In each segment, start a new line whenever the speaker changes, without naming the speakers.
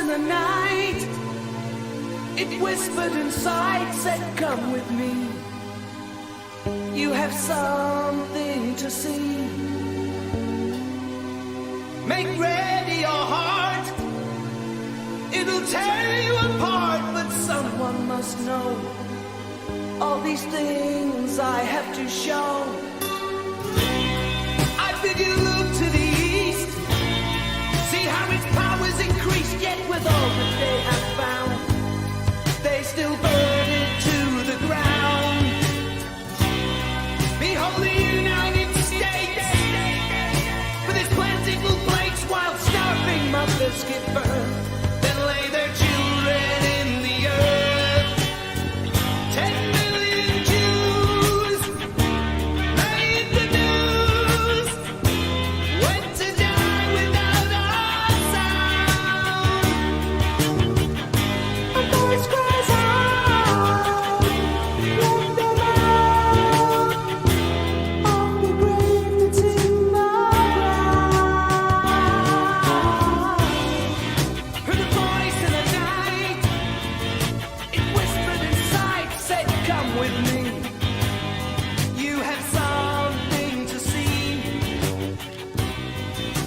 in the night, it whispered inside, said, come with me. You have something to see. Make ready your heart. It'll tear you apart, but someone must know all these things I have to show. I bid you look to the east, see how its power's increased, yet with all that they have found, they still burn it to the ground. Behold the United States, with its plentiful plates, while starving mothers give birth, then lay their children in the earth. 10 million Jews made the news, went to die without a sound. A voice cries out, let them out, on the grave that's in the ground. Heard a voice in the night, it whispered inside, said, come with me. You have something to see.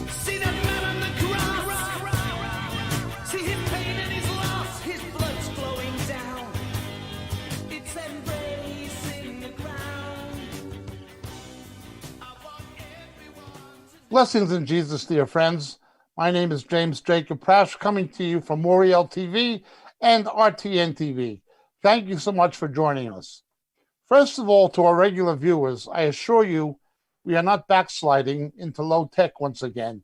See that man on the cross, see his pain and his loss, his blood's flowing down, it's embracing the ground. I want everyone to
Blessings in Jesus, dear friends. My name is James Jacob Prasch, coming to you from Moriel TV and RTN TV. Thank you so much for joining us. First of all, to our regular viewers, I assure you we are not backsliding into low tech once again.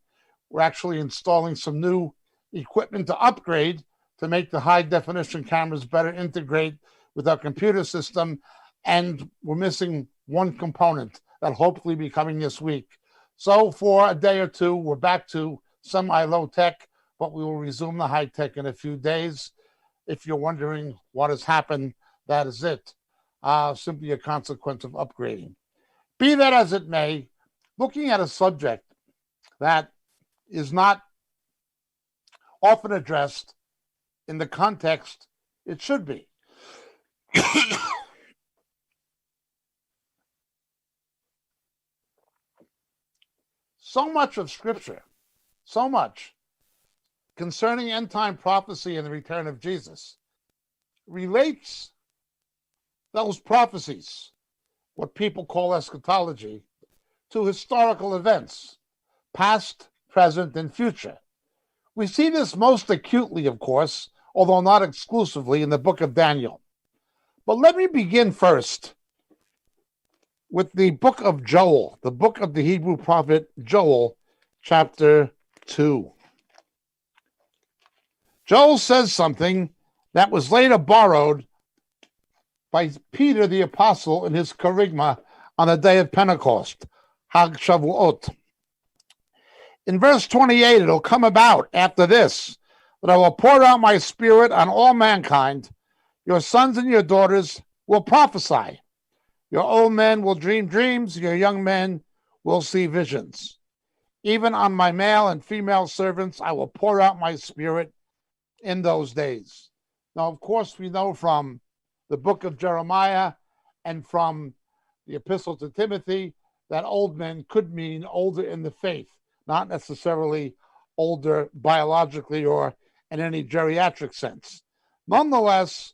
We're actually installing some new equipment to upgrade to make the high definition cameras better integrate with our computer system, and we're missing one component that'll hopefully be coming this week. So for a day or two, we're back to semi-low tech, but we will resume the high tech in a few days. If you're wondering what has happened, that is it. Simply a consequence of upgrading. Be that as it may, looking at a subject that is not often addressed in the context it should be. So much of Scripture, so much concerning end-time prophecy and the return of Jesus relates those prophecies, what people call eschatology, to historical events, past, present, and future. We see this most acutely, of course, although not exclusively, in the book of Daniel. But let me begin first with the book of Joel, the book of the Hebrew prophet Joel, chapter 2. Joel says something that was later borrowed by Peter the Apostle in his Kerygma on the day of Pentecost, Hag Shavuot. In verse 28, it'll come about after this, that I will pour out my spirit on all mankind. Your sons and your daughters will prophesy. Your old men will dream dreams. Your young men will see visions. Even on my male and female servants, I will pour out my spirit in those days. Now, of course, we know from the book of Jeremiah and from the epistle to Timothy that old men could mean older in the faith, not necessarily older biologically or in any geriatric sense. Nonetheless,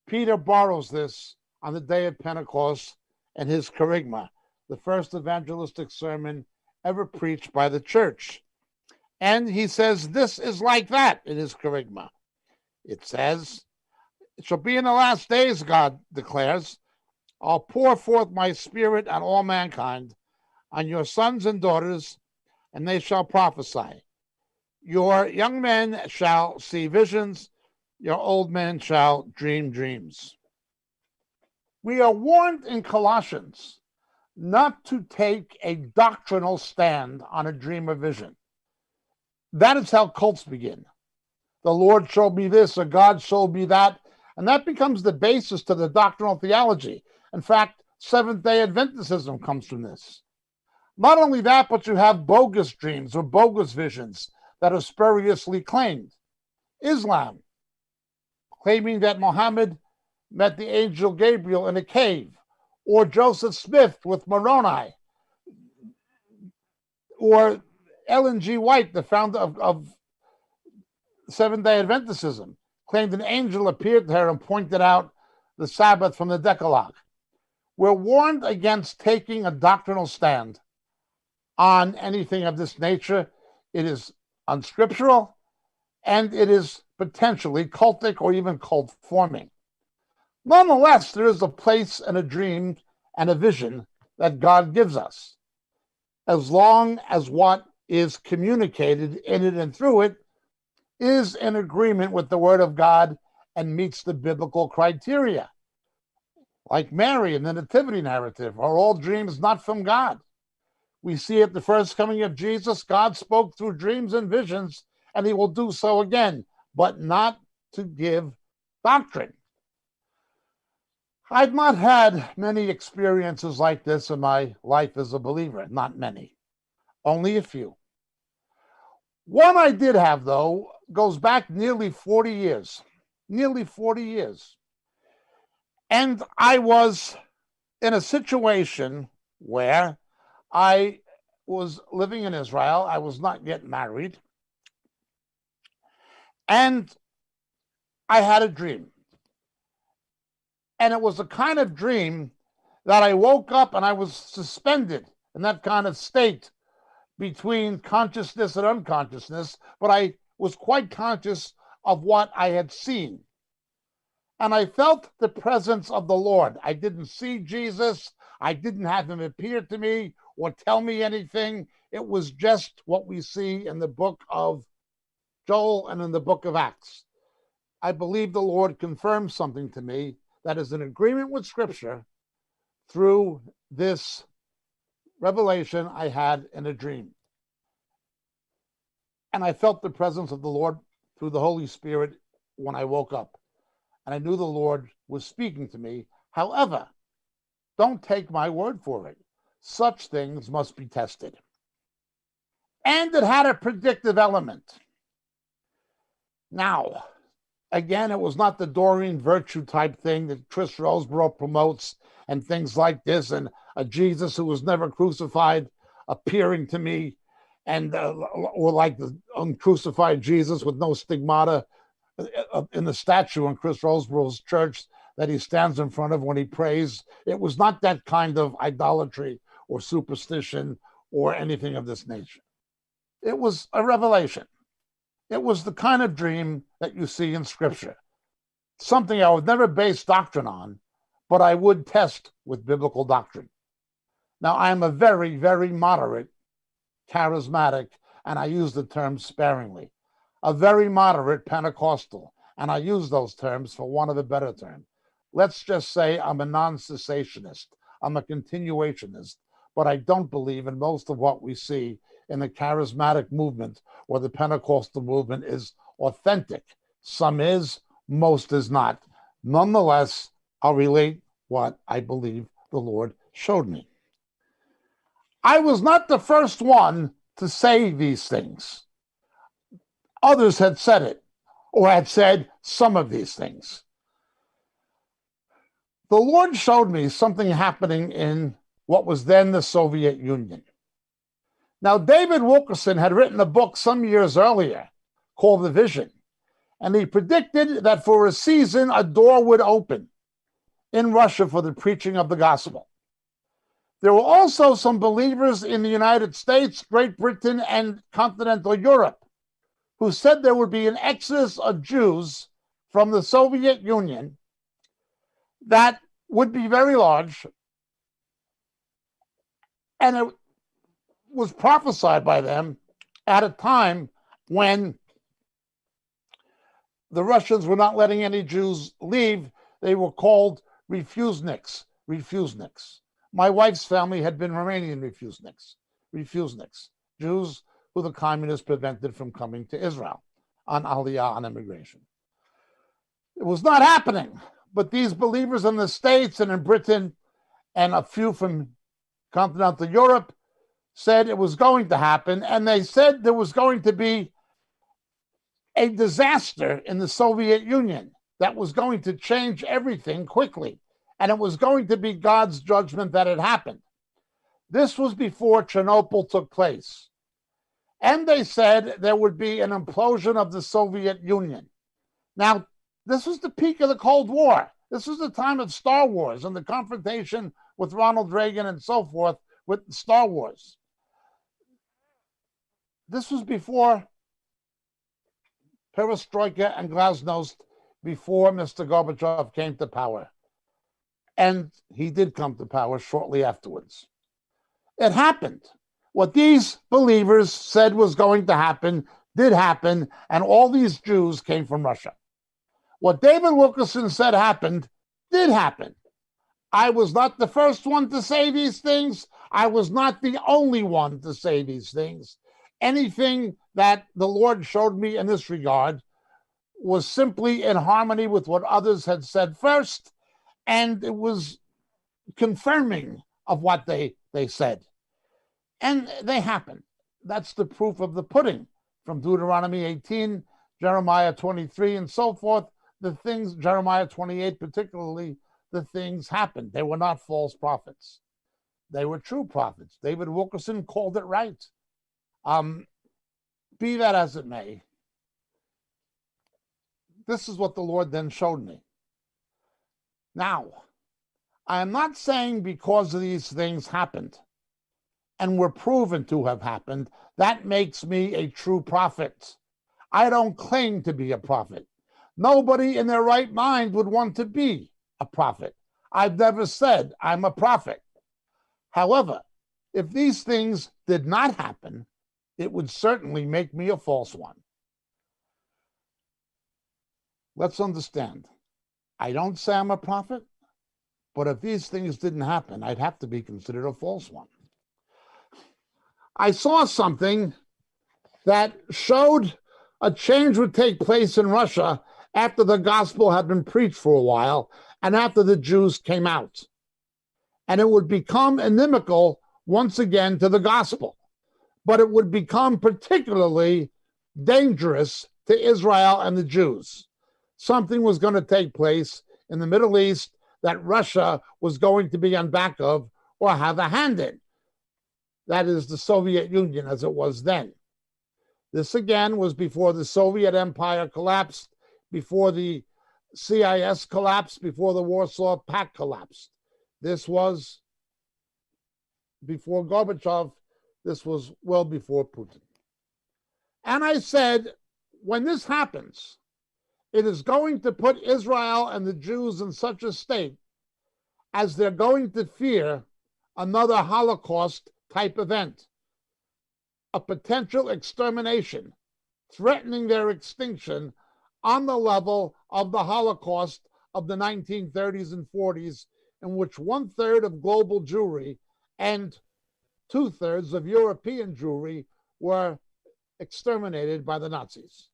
Peter borrows this on the day of Pentecost and his Kerygma, the first evangelistic sermon ever preached by the church. And he says this is like that in his Kerygma. It says, it shall be in the last days, God declares, I'll pour forth my spirit on all mankind, on your sons and daughters, and they shall prophesy. Your young men shall see visions, your old men shall dream dreams. We are warned in Colossians not to take a doctrinal stand on a dream or vision. That is how cults begin. The Lord showed me this, or God showed me that, and that becomes the basis to the doctrinal theology. In fact, Seventh-day Adventism comes from this. Not only that, but you have bogus dreams or bogus visions that are spuriously claimed. Islam, claiming that Muhammad met the angel Gabriel in a cave, or Joseph Smith with Moroni, or Ellen G. White, the founder of Seventh-day Adventism, claimed an angel appeared to her and pointed out the Sabbath from the Decalogue. We're warned against taking a doctrinal stand on anything of this nature. It is unscriptural, and it is potentially cultic or even cult forming. Nonetheless, there is a place and a dream and a vision that God gives us, as long as what is communicated in it and through it is in agreement with the Word of God and meets the biblical criteria. Like Mary in the Nativity narrative, are all dreams not from God? We see at the first coming of Jesus, God spoke through dreams and visions, and he will do so again, but not to give doctrine. I've not had many experiences like this in my life as a believer, not many, only a few. One I did have, though, goes back nearly 40 years. And I was in a situation where I was living in Israel. I was not yet married. And I had a dream. And it was a kind of dream that I woke up and I was suspended in that kind of state between consciousness and unconsciousness, but I was quite conscious of what I had seen. And I felt the presence of the Lord. I didn't see Jesus. I didn't have him appear to me or tell me anything. It was just what we see in the book of Joel and in the book of Acts. I believe the Lord confirmed something to me that is in agreement with Scripture through this revelation I had in a dream. And I felt the presence of the Lord through the Holy Spirit when I woke up. And I knew the Lord was speaking to me. However, don't take my word for it. Such things must be tested. And it had a predictive element. Now, again, it was not the Doreen Virtue type thing that Chris Roseborough promotes and things like this, and a Jesus who was never crucified appearing to me, and or like the uncrucified Jesus with no stigmata in the statue in Chris Roseborough's church that he stands in front of when he prays. It was not that kind of idolatry or superstition or anything of this nature. It was a revelation. It was the kind of dream that you see in Scripture. Something I would never base doctrine on, but I would test with biblical doctrine. Now, I am a very, very moderate charismatic, and I use the term sparingly, a very moderate Pentecostal, and I use those terms for want of a better term. Let's just say I'm a non-cessationist. I'm a continuationist, but I don't believe in most of what we see in the charismatic movement or the Pentecostal movement is authentic. Some is, most is not. Nonetheless, I'll relate what I believe the Lord showed me. I was not the first one to say these things. Others had said it, or had said some of these things. The Lord showed me something happening in what was then the Soviet Union. Now, David Wilkerson had written a book some years earlier called The Vision, and he predicted that for a season, a door would open in Russia for the preaching of the gospel. There were also some believers in the United States, Great Britain, and continental Europe who said there would be an exodus of Jews from the Soviet Union that would be very large, and it was prophesied by them at a time when the Russians were not letting any Jews leave. They were called refuseniks. My wife's family had been Romanian refuseniks, Jews who the communists prevented from coming to Israel on Aliyah, on immigration. It was not happening, but these believers in the States and in Britain and a few from continental Europe said it was going to happen, and they said there was going to be a disaster in the Soviet Union that was going to change everything quickly. And it was going to be God's judgment that it happened. This was before Chernobyl took place. And they said there would be an implosion of the Soviet Union. Now, this was the peak of the Cold War. This was the time of Star Wars and the confrontation with Ronald Reagan and so forth with Star Wars. This was before Perestroika and Glasnost, before Mr. Gorbachev came to power. And he did come to power shortly afterwards. It happened. What these believers said was going to happen did happen, and all these Jews came from Russia. What David Wilkerson said happened did happen. I was not the first one to say these things. I was not the only one to say these things. Anything that the Lord showed me in this regard was simply in harmony with what others had said first, and it was confirming of what they said. And they happened. That's the proof of the pudding from Deuteronomy 18, Jeremiah 23, and so forth. The things, Jeremiah 28 particularly, the things happened. They were not false prophets. They were true prophets. David Wilkerson called it right. Be that as it may, this is what the Lord then showed me. Now, I am not saying because of these things happened and were proven to have happened, that makes me a true prophet. I don't claim to be a prophet. Nobody in their right mind would want to be a prophet. I've never said I'm a prophet. However, if these things did not happen, it would certainly make me a false one. Let's understand. I don't say I'm a prophet, but if these things didn't happen, I'd have to be considered a false one. I saw something that showed a change would take place in Russia after the gospel had been preached for a while and after the Jews came out. And it would become inimical once again to the gospel, but it would become particularly dangerous to Israel and the Jews. Something was going to take place in the Middle East that Russia was going to be on back of or have a hand in. That is the Soviet Union as it was then. This again was before the Soviet Empire collapsed, before the CIS collapsed, before the Warsaw Pact collapsed. This was before Gorbachev. This was well before Putin. And I said, when this happens, it is going to put Israel and the Jews in such a state as they're going to fear another Holocaust type event, a potential extermination, threatening their extinction on the level of the Holocaust of the 1930s and 40s, in which 1/3 of global Jewry and 2/3 of European Jewry were exterminated by the Nazis.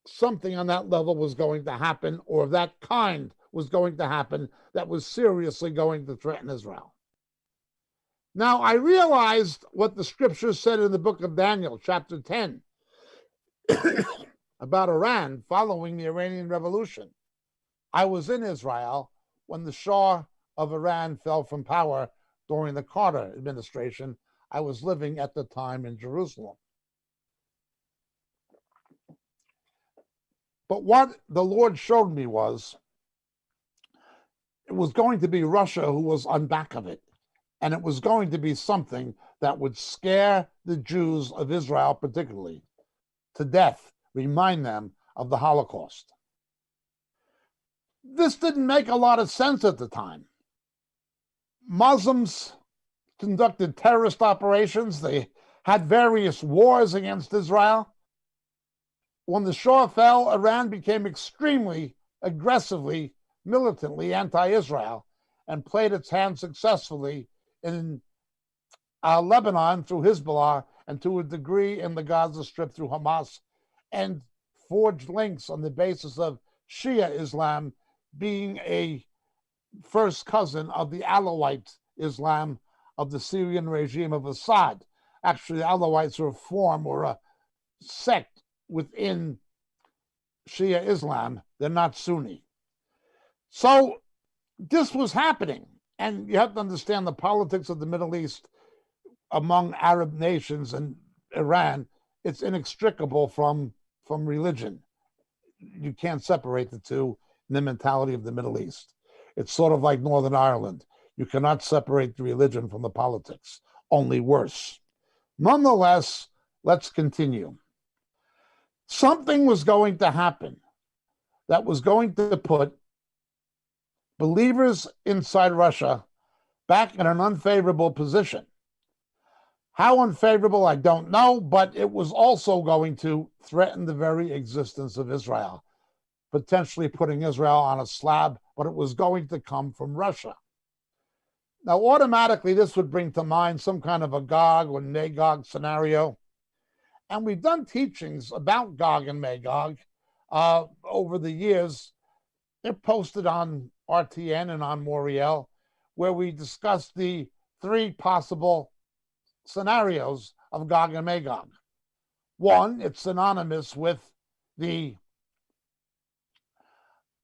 Something on that level was going to happen, or of that kind was going to happen, that was seriously going to threaten Israel. Now, I realized what the scripture said in the book of Daniel, chapter 10, about Iran following the Iranian Revolution. I was in Israel when the Shah of Iran fell from power during the Carter administration. I was living at the time in Jerusalem. But what the Lord showed me was, it was going to be Russia who was on back of it. And it was going to be something that would scare the Jews of Israel particularly to death, remind them of the Holocaust. This didn't make a lot of sense at the time. Muslims conducted terrorist operations. They had various wars against Israel. When the Shah fell, Iran became extremely aggressively, militantly anti-Israel and played its hand successfully in Lebanon through Hezbollah, and to a degree in the Gaza Strip through Hamas, and forged links on the basis of Shia Islam being a first cousin of the Alawite Islam of the Syrian regime of Assad. Actually, the Alawites are a form or a sect within Shia Islam. They're not Sunni. So this was happening. And you have to understand the politics of the Middle East among Arab nations and Iran. It's inextricable from religion. You can't separate the two in the mentality of the Middle East. It's sort of like Northern Ireland. You cannot separate the religion from the politics, only worse. Nonetheless, let's continue. Something was going to happen that was going to put believers inside Russia back in an unfavorable position. How unfavorable, I don't know, but it was also going to threaten the very existence of Israel, potentially putting Israel on a slab, but it was going to come from Russia. Now, automatically, this would bring to mind some kind of a Gog or Magog scenario. And we've done teachings about Gog and Magog over the years. They're posted on RTN and on Moriel, where we discuss the three possible scenarios of Gog and Magog. One, it's synonymous with the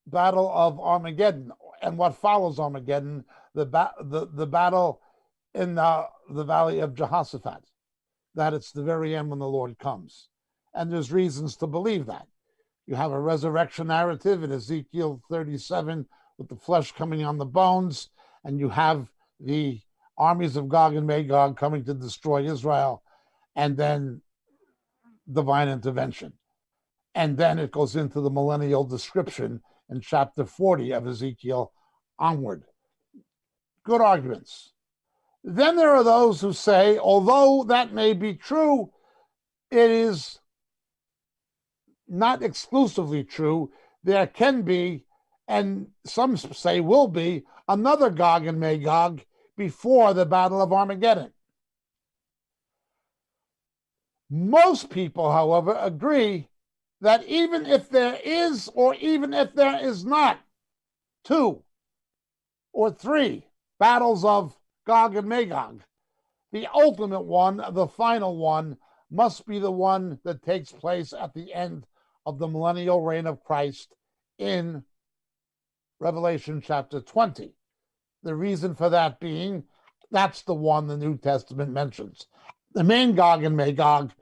Battle of Armageddon and what follows Armageddon, the battle in the Valley of Jehoshaphat, that it's the very end when the Lord comes. And there's reasons to believe that. You have a resurrection narrative in Ezekiel 37 with the flesh coming on the bones, and you have the armies of Gog and Magog coming to destroy Israel, and then divine intervention. And then it goes into the millennial description in chapter 40 of Ezekiel onward. Good arguments. Then there are those who say, although that may be true, it is not exclusively true. There can be, and some say will be, another Gog and Magog before the Battle of Armageddon. Most people, however, agree that even if there is, or even if there is not, 2 or 3 battles of Gog and Magog, the ultimate one, the final one, must be the one that takes place at the end of the millennial reign of Christ in Revelation chapter 20. The reason for that being, that's the one the New Testament mentions. The main Gog and Magog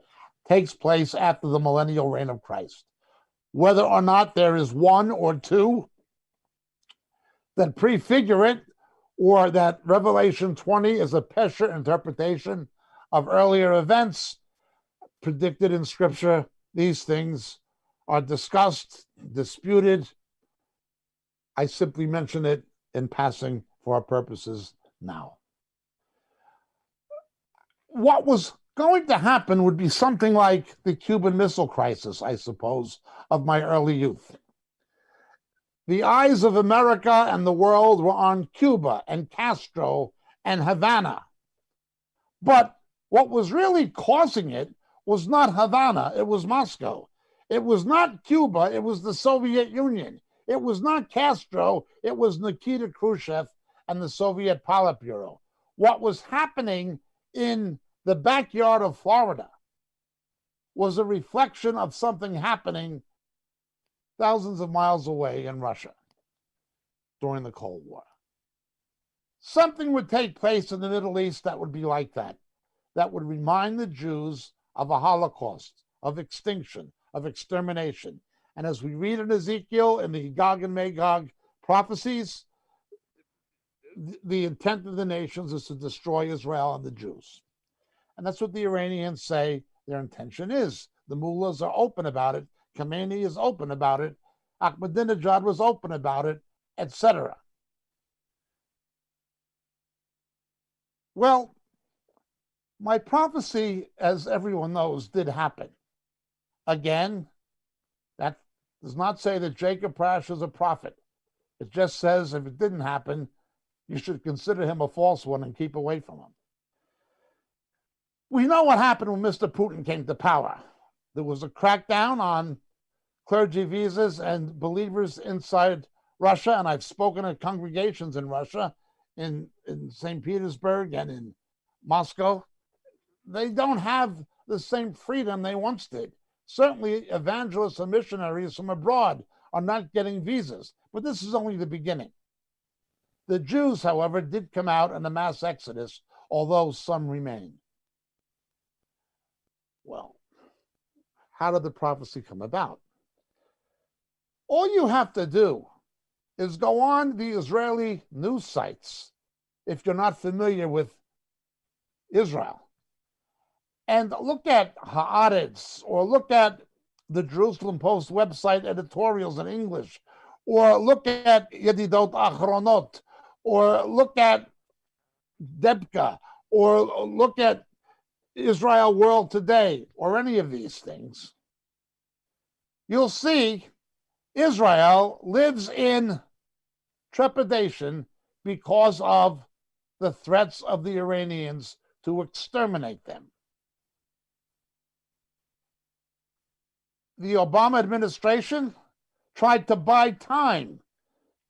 takes place after the millennial reign of Christ. Whether or not there is 1 or 2 that prefigure it, or that Revelation 20 is a Pesher interpretation of earlier events predicted in Scripture, these things are discussed, disputed. I simply mention it in passing for our purposes now. What was going to happen would be something like the Cuban Missile Crisis, I suppose, of my early youth. The eyes of America and the world were on Cuba and Castro and Havana. But what was really causing it was not Havana, it was Moscow. It was not Cuba, it was the Soviet Union. It was not Castro, it was Nikita Khrushchev and the Soviet Politburo. What was happening in the backyard of Florida was a reflection of something happening thousands of miles away in Russia during the Cold War. Something would take place in the Middle East that would be like that would remind the Jews of a Holocaust, of extinction, of extermination. And as we read in Ezekiel in the Gog and Magog prophecies, the intent of the nations is to destroy Israel and the Jews. And that's what the Iranians say their intention is. The mullahs are open about it. Khomeini is open about it. Ahmadinejad was open about it, etc. Well, my prophecy, as everyone knows, did happen. Again, that does not say that Jacob Prasch is a prophet. It just says if it didn't happen, you should consider him a false one and keep away from him. We know what happened when Mr. Putin came to power. There was a crackdown on clergy visas and believers inside Russia, and I've spoken at congregations in Russia, in St. Petersburg and in Moscow. They don't have the same freedom they once did. Certainly, evangelists and missionaries from abroad are not getting visas, but this is only the beginning. The Jews, however, did come out in a mass exodus, although some remain. Well, how did the prophecy come about? All you have to do is go on the Israeli news sites, if you're not familiar with Israel, and look at Haaretz or look at the Jerusalem Post website editorials in English, or look at Yedidot Achronot, or look at Debka, or look at Israel World Today, or any of these things. You'll see Israel lives in trepidation because of the threats of the Iranians to exterminate them. The Obama administration tried to buy time,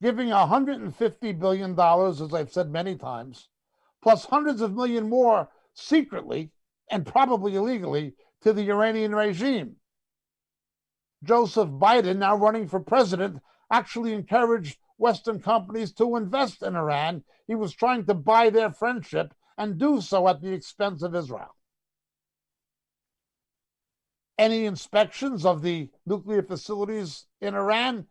giving $150 billion, as I've said many times, plus hundreds of million more secretly and probably illegally to the Iranian regime. Joseph Biden, now running for president, actually encouraged Western companies to invest in Iran. He was trying to buy their friendship and do so at the expense of Israel. Any inspections of the nuclear facilities in Iran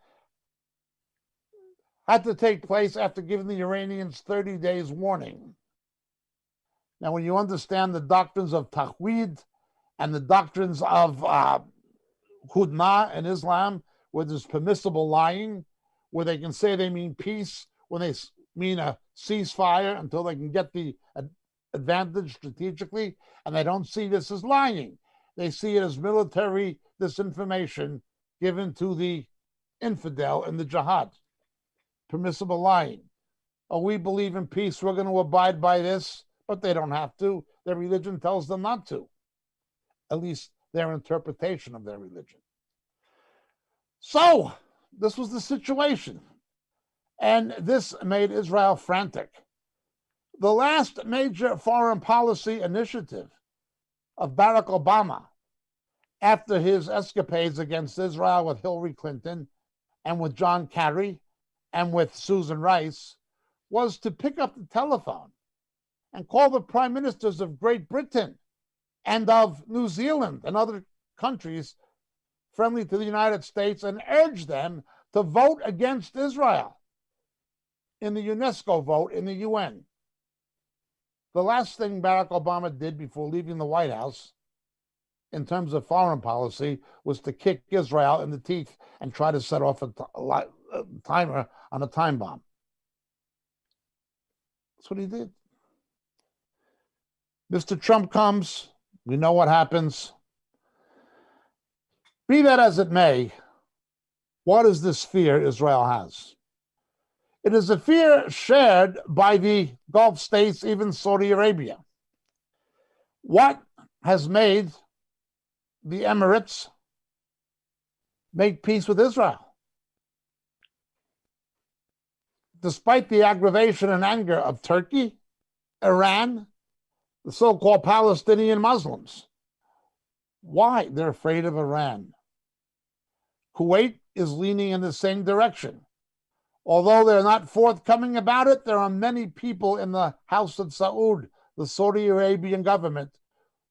had to take place after giving the Iranians 30 days warning. Now, when you understand the doctrines of Tawhid and the doctrines of Hudna in Islam, where there's permissible lying, where they can say they mean peace when they mean a ceasefire until they can get the advantage strategically, and they don't see this as lying. They see it as military disinformation given to the infidel in the jihad. Permissible lying. Oh, we believe in peace, we're going to abide by this, but they don't have to. Their religion tells them not to. At least their interpretation of their religion. So, this was the situation. And this made Israel frantic. The last major foreign policy initiative of Barack Obama, after his escapades against Israel with Hillary Clinton and with John Kerry and with Susan Rice, was to pick up the telephone and call the prime ministers of Great Britain and of New Zealand and other countries friendly to the United States and urge them to vote against Israel in the UNESCO vote in the UN. The last thing Barack Obama did before leaving the White House in terms of foreign policy was to kick Israel in the teeth and try to set off a timer on a time bomb. That's what he did. Mr. Trump comes. We know what happens. Be that as it may, what is this fear Israel has? It is a fear shared by the Gulf states, even Saudi Arabia. What has made the Emirates make peace with Israel? Despite the aggravation and anger of Turkey, Iran, the so-called Palestinian Muslims. Why? They're afraid of Iran. Kuwait is leaning in the same direction. Although they're not forthcoming about it, there are many people in the House of Saud, the Saudi Arabian government,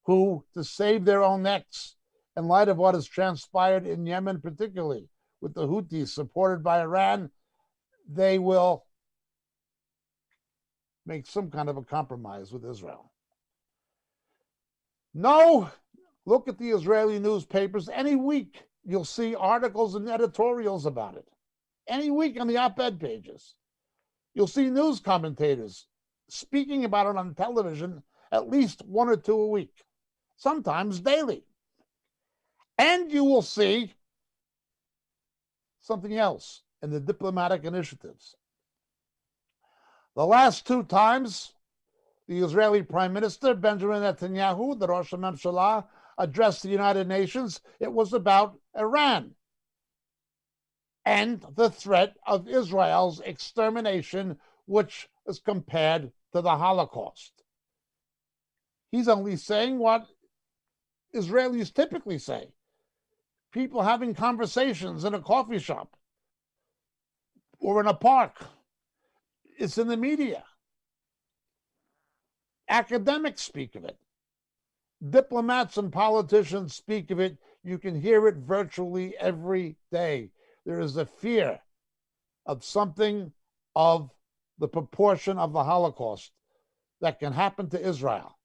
who, to save their own necks, in light of what has transpired in Yemen particularly, with the Houthis supported by Iran, they will make some kind of a compromise with Israel. No, look at the Israeli newspapers. Any week, you'll see articles and editorials about it. Any week on the op-ed pages. You'll see news commentators speaking about it on television at least one or two a week, sometimes daily. And you will see something else in the diplomatic initiatives. The last two times the Israeli Prime Minister, Benjamin Netanyahu, the Rosh HaMemshalah, addressed the United Nations, it was about Iran and the threat of Israel's extermination, which is compared to the Holocaust. He's only saying what Israelis typically say. people having conversations in a coffee shop or in a park. It's in the media. Academics speak of it. Diplomats and politicians speak of it. You can hear it virtually every day. There is a fear of something of the proportion of the Holocaust that can happen to Israel.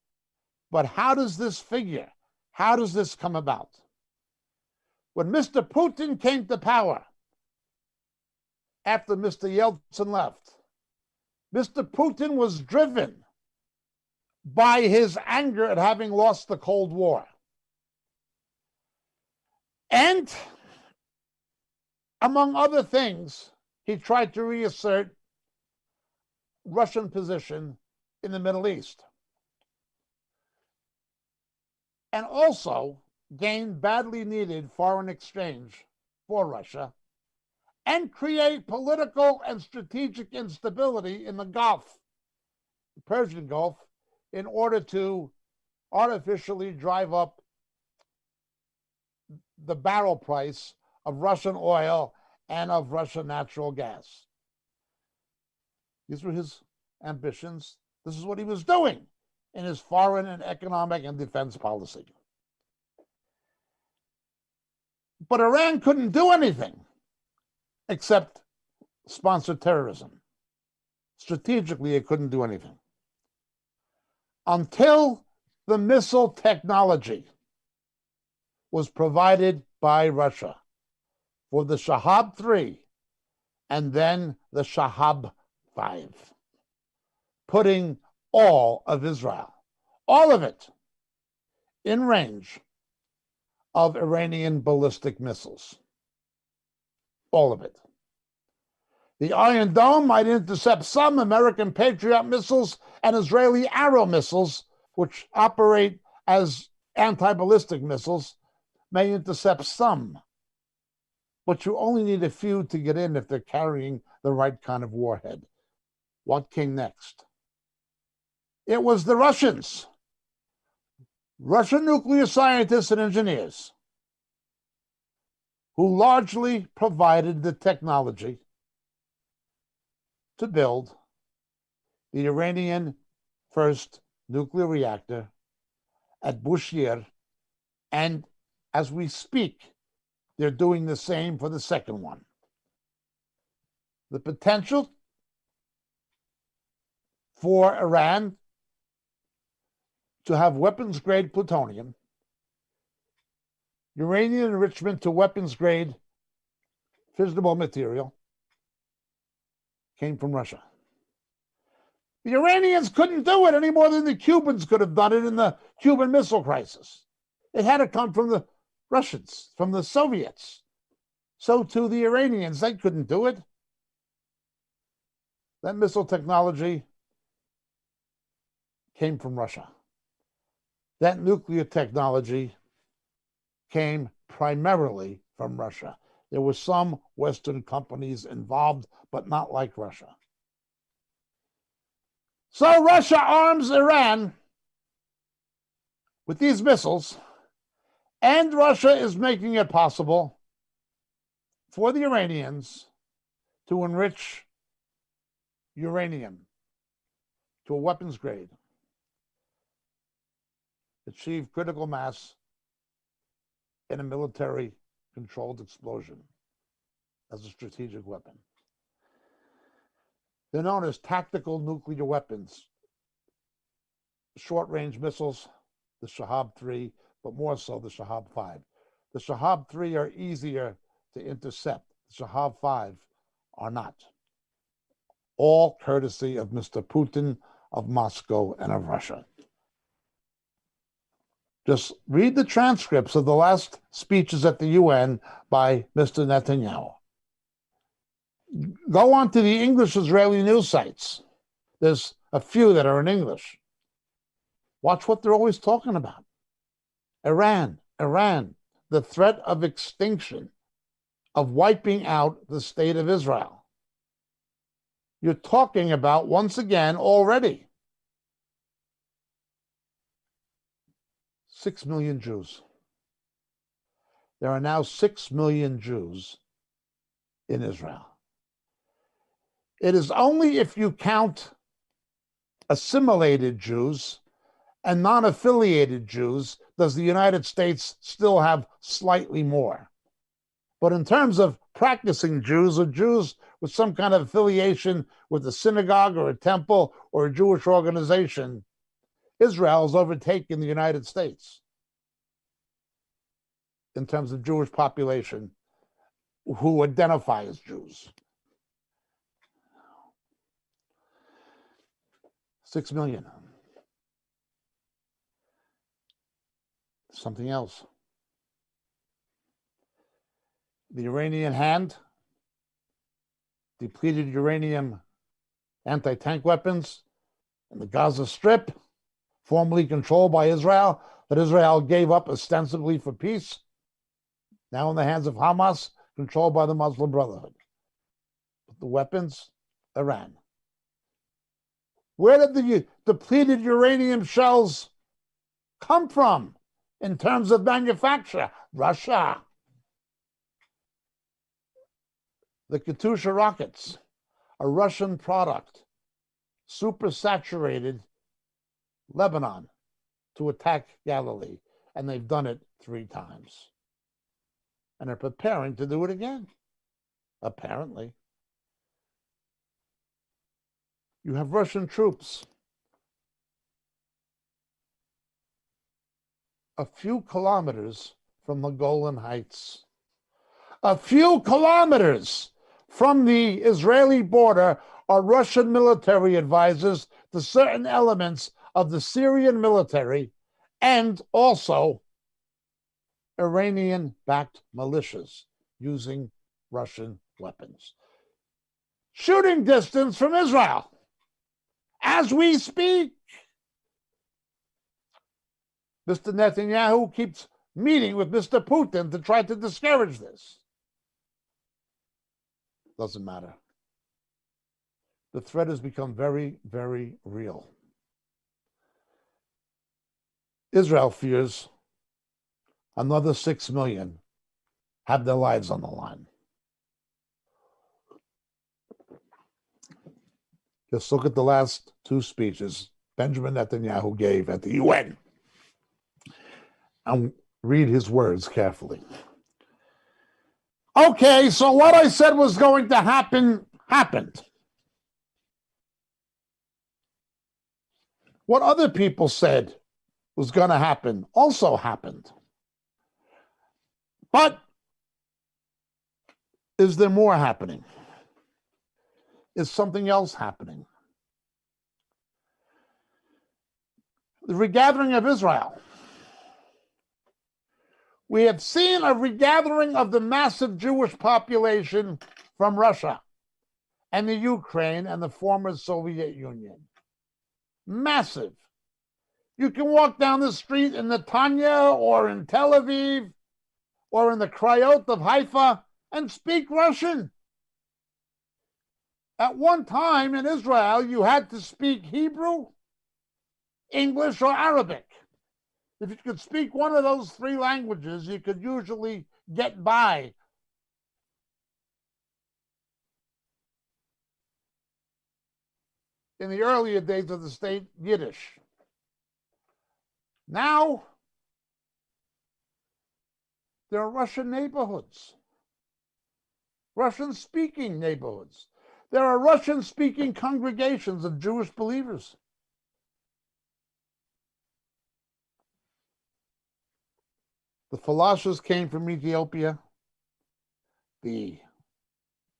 But how does this figure? How does this come about? When Mr. Putin came to power, after Mr. Yeltsin left, Mr. Putin was driven by his anger at having lost the Cold War. And among other things, he tried to reassert Russian position in the Middle East. And also gain badly needed foreign exchange for Russia and create political and strategic instability in the Gulf, the Persian Gulf, in order to artificially drive up the barrel price of Russian oil and of Russian natural gas. These were his ambitions. This is what he was doing in his foreign and economic and defense policy. But Iran couldn't do anything except sponsor terrorism. Strategically, it couldn't do anything. Until the missile technology was provided by Russia for the Shahab 3 and then the Shahab 5, putting all of Israel, all of it, in range of Iranian ballistic missiles. All of it. The Iron Dome might intercept some American Patriot missiles and Israeli Arrow missiles, which operate as anti-ballistic missiles, may intercept some. But you only need a few to get in if they're carrying the right kind of warhead. What came next? It was the Russians. Russian nuclear scientists and engineers who largely provided the technology to build the Iranian first nuclear reactor at Bushehr, and as we speak, they're doing the same for the second one. The potential for Iran to have weapons-grade plutonium, uranium enrichment to weapons-grade fissionable material, came from Russia. The Iranians couldn't do it any more than the Cubans could have done it in the Cuban Missile Crisis. It had to come from the Russians, from the Soviets. So too the Iranians, they couldn't do it. That missile technology came from Russia. That nuclear technology came primarily from Russia. There were some Western companies involved, but not like Russia. So Russia arms Iran with these missiles, and Russia is making it possible for the Iranians to enrich uranium to a weapons grade, achieve critical mass in a military controlled explosion as a strategic weapon. They're known as tactical nuclear weapons, short-range missiles, the Shahab 3, but more so the Shahab 5. The Shahab 3 are easier to intercept. The Shahab 5 are not. All courtesy of Mr. Putin, of Moscow, and of Russia. Just read the transcripts of the last speeches at the UN by Mr. Netanyahu. Go on to the English-Israeli news sites. There's a few that are in English. Watch what they're always talking about. Iran, the threat of extinction, of wiping out the state of Israel. You're talking about, once again, already 6 million Jews. There are now 6 million Jews in Israel. It is only if you count assimilated Jews and non-affiliated Jews does the United States still have slightly more. But in terms of practicing Jews or Jews with some kind of affiliation with a synagogue or a temple or a Jewish organization, Israel has overtaken the United States in terms of Jewish population who identify as Jews. 6 million. Something else. The Iranian hand, depleted uranium anti-tank weapons in the Gaza Strip, formerly controlled by Israel, that Israel gave up ostensibly for peace, now in the hands of Hamas, controlled by the Muslim Brotherhood. But the weapons, Iran. Where did the depleted uranium shells come from in terms of manufacture? Russia. The Katyusha rockets, a Russian product, supersaturated Lebanon to attack Galilee, and they've done it 3 times. And are preparing to do it again, apparently. You have Russian troops a few kilometers from the Golan Heights. A few kilometers from the Israeli border are Russian military advisors to certain elements of the Syrian military and also Iranian-backed militias using Russian weapons. Shooting distance from Israel as we speak. Mr. Netanyahu keeps meeting with Mr. Putin to try to discourage this. Doesn't matter. The threat has become very, very real. Israel fears another 6 million have their lives on the line. Just look at the last 2 speeches Benjamin Netanyahu gave at the UN and read his words carefully. Okay, so what I said was going to happen, happened. What other people said was going to happen also happened. But is there more happening? Is something else happening? The regathering of Israel. We have seen a regathering of the massive Jewish population from Russia and the Ukraine and the former Soviet Union. Massive. You can walk down the street in Netanya or in Tel Aviv or in the Krayot of Haifa and speak Russian. At one time in Israel, you had to speak Hebrew, English, or Arabic. If you could speak one of those 3 languages, you could usually get by. In the earlier days of the state, Yiddish. Now, there are Russian neighborhoods, Russian-speaking neighborhoods. There are Russian-speaking congregations of Jewish believers. The Falashas came from Ethiopia. The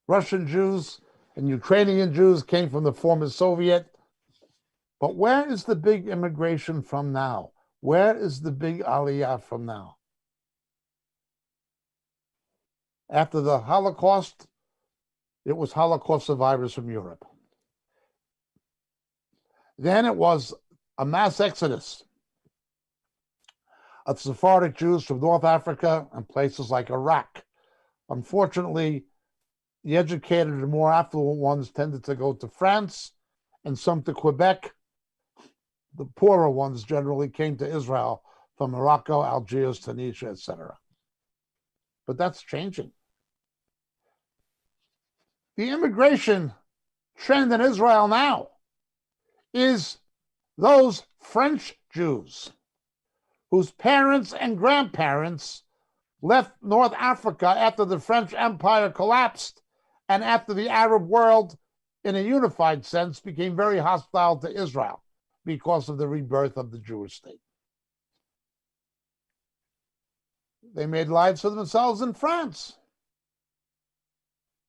Russian Jews and Ukrainian Jews came from the former Soviet. But where is the big immigration from now? Where is the big aliyah from now? After the Holocaust, it was Holocaust survivors from Europe. Then it was a mass exodus of Sephardic Jews from North Africa and places like Iraq. Unfortunately, the educated and more affluent ones tended to go to France and some to Quebec. The poorer ones generally came to Israel from Morocco, Algiers, Tunisia, etc. But that's changing. The immigration trend in Israel now is those French Jews whose parents and grandparents left North Africa after the French Empire collapsed and after the Arab world, in a unified sense, became very hostile to Israel because of the rebirth of the Jewish state. They made lives for themselves in France.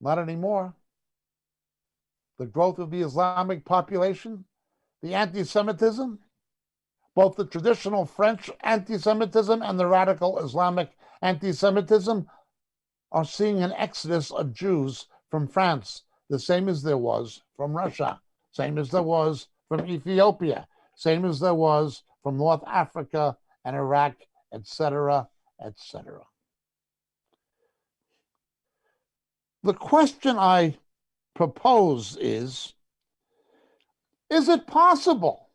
Not anymore. The growth of the Islamic population, the anti-Semitism, both the traditional French anti-Semitism and the radical Islamic anti-Semitism are seeing an exodus of Jews from France, the same as there was from Russia, same as there was from Ethiopia, same as there was from North Africa and Iraq, etc., etc. The question I propose is it possible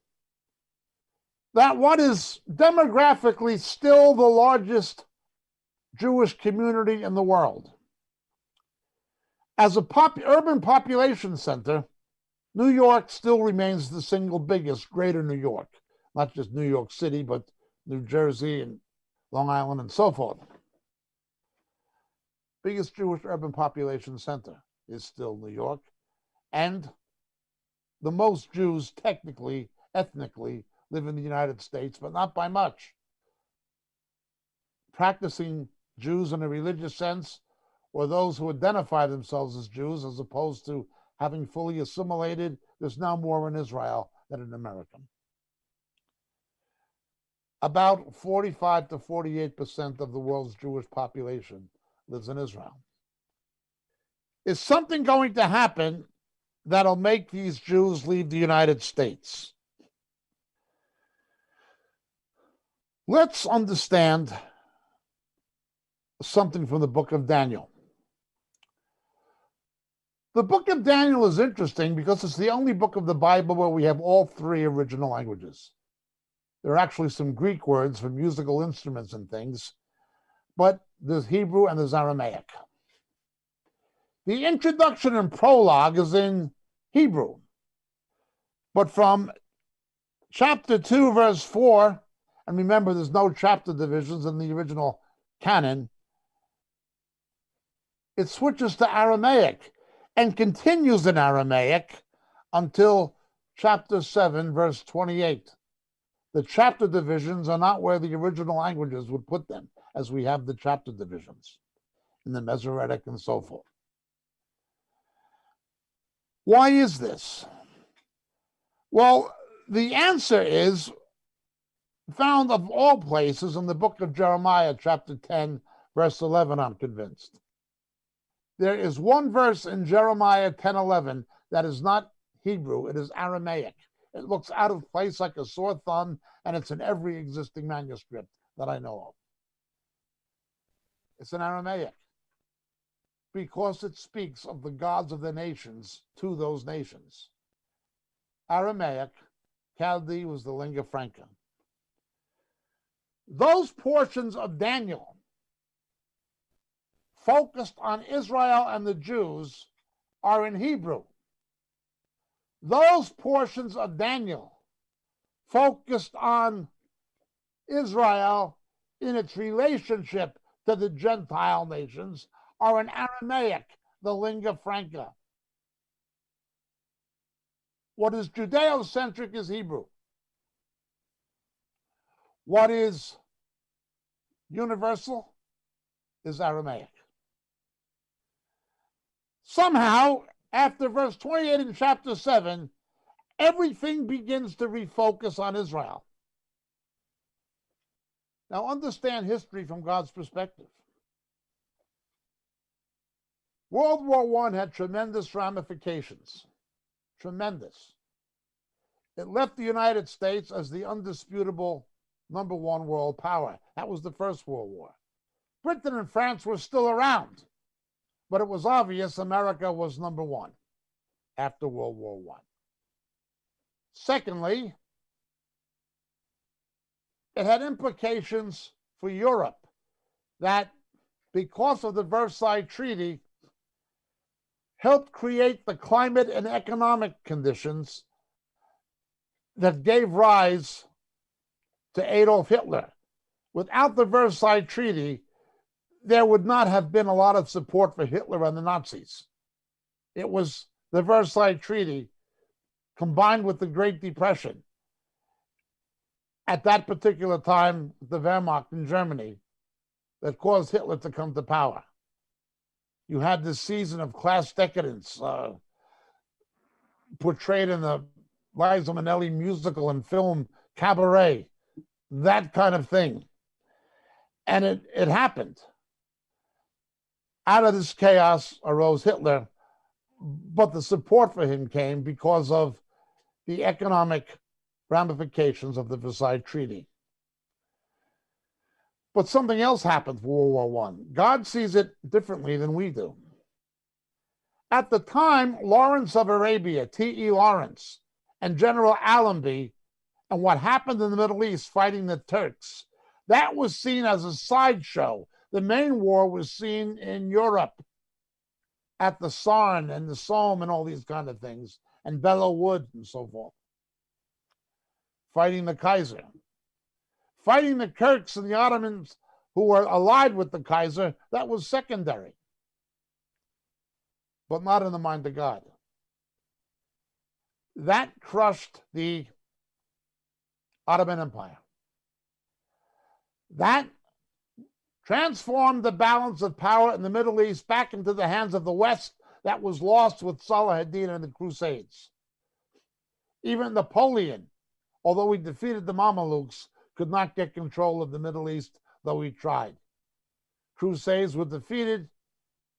that what is demographically still the largest Jewish community in the world, as a urban population center, New York still remains the single biggest, greater New York, not just New York City, but New Jersey and Long Island and so forth. Biggest Jewish urban population center is still New York, and the most Jews technically, ethnically, live in the United States, but not by much. Practicing Jews in a religious sense, or those who identify themselves as Jews, as opposed to having fully assimilated, there's now more in Israel than in America. About 45 to 48% of the world's Jewish population lives in Israel. Is something going to happen that'll make these Jews leave the United States? Let's understand something from the book of Daniel. The book of Daniel is interesting because it's the only book of the Bible where we have all three original languages. There are actually some Greek words for musical instruments and things, but there's Hebrew and there's Aramaic. The introduction and prologue is in Hebrew, but from chapter 2, verse 4, and remember there's no chapter divisions in the original canon, it switches to Aramaic and continues in Aramaic until chapter 7, verse 28. The chapter divisions are not where the original languages would put them, as we have the chapter divisions in the Masoretic and so forth. Why is this? Well, the answer is found of all places in the book of Jeremiah, chapter 10, verse 11, I'm convinced. There is one verse in Jeremiah 10:11 that is not Hebrew, it is Aramaic. It looks out of place like a sore thumb, and it's in every existing manuscript that I know of. It's in Aramaic because it speaks of the gods of the nations to those nations. Aramaic, Chaldee was the lingua franca. Those portions of Daniel focused on Israel and the Jews are in Hebrew. Those portions of Daniel focused on Israel in its relationship to the Gentile nations are in Aramaic, the lingua franca. What is Judeo-centric is Hebrew. What is universal is Aramaic. Somehow, after verse 28 in chapter 7, everything begins to refocus on Israel. Now, understand history from God's perspective. World War I had tremendous ramifications. Tremendous. It left the United States as the undisputable number one world power. That was the First World War. Britain and France were still around, but it was obvious America was number one after World War I. Secondly, it had implications for Europe that because of the Versailles Treaty, helped create the climate and economic conditions that gave rise to Adolf Hitler. Without the Versailles Treaty, there would not have been a lot of support for Hitler and the Nazis. It was the Versailles Treaty combined with the Great Depression at that particular time, the Wehrmacht in Germany, that caused Hitler to come to power. You had this season of class decadence portrayed in the Liza Minnelli musical and film Cabaret, that kind of thing. And it happened. Out of this chaos arose Hitler, but the support for him came because of the economic ramifications of the Versailles Treaty. But something else happened for World War I. God sees it differently than we do. At the time, Lawrence of Arabia, T.E. Lawrence, and General Allenby, and what happened in the Middle East fighting the Turks, that was seen as a sideshow. The main war was seen in Europe at the Sarn and the Somme and all these kind of things, and Belleau Wood and so forth. Fighting the Kaiser. Fighting the Turks and the Ottomans who were allied with the Kaiser, that was secondary, but not in the mind of God. That crushed the Ottoman Empire. That transformed the balance of power in the Middle East back into the hands of the West that was lost with Salah ad-Din and the Crusades. Even Napoleon, although he defeated the Mamelukes, could not get control of the Middle East, though he tried. Crusades were defeated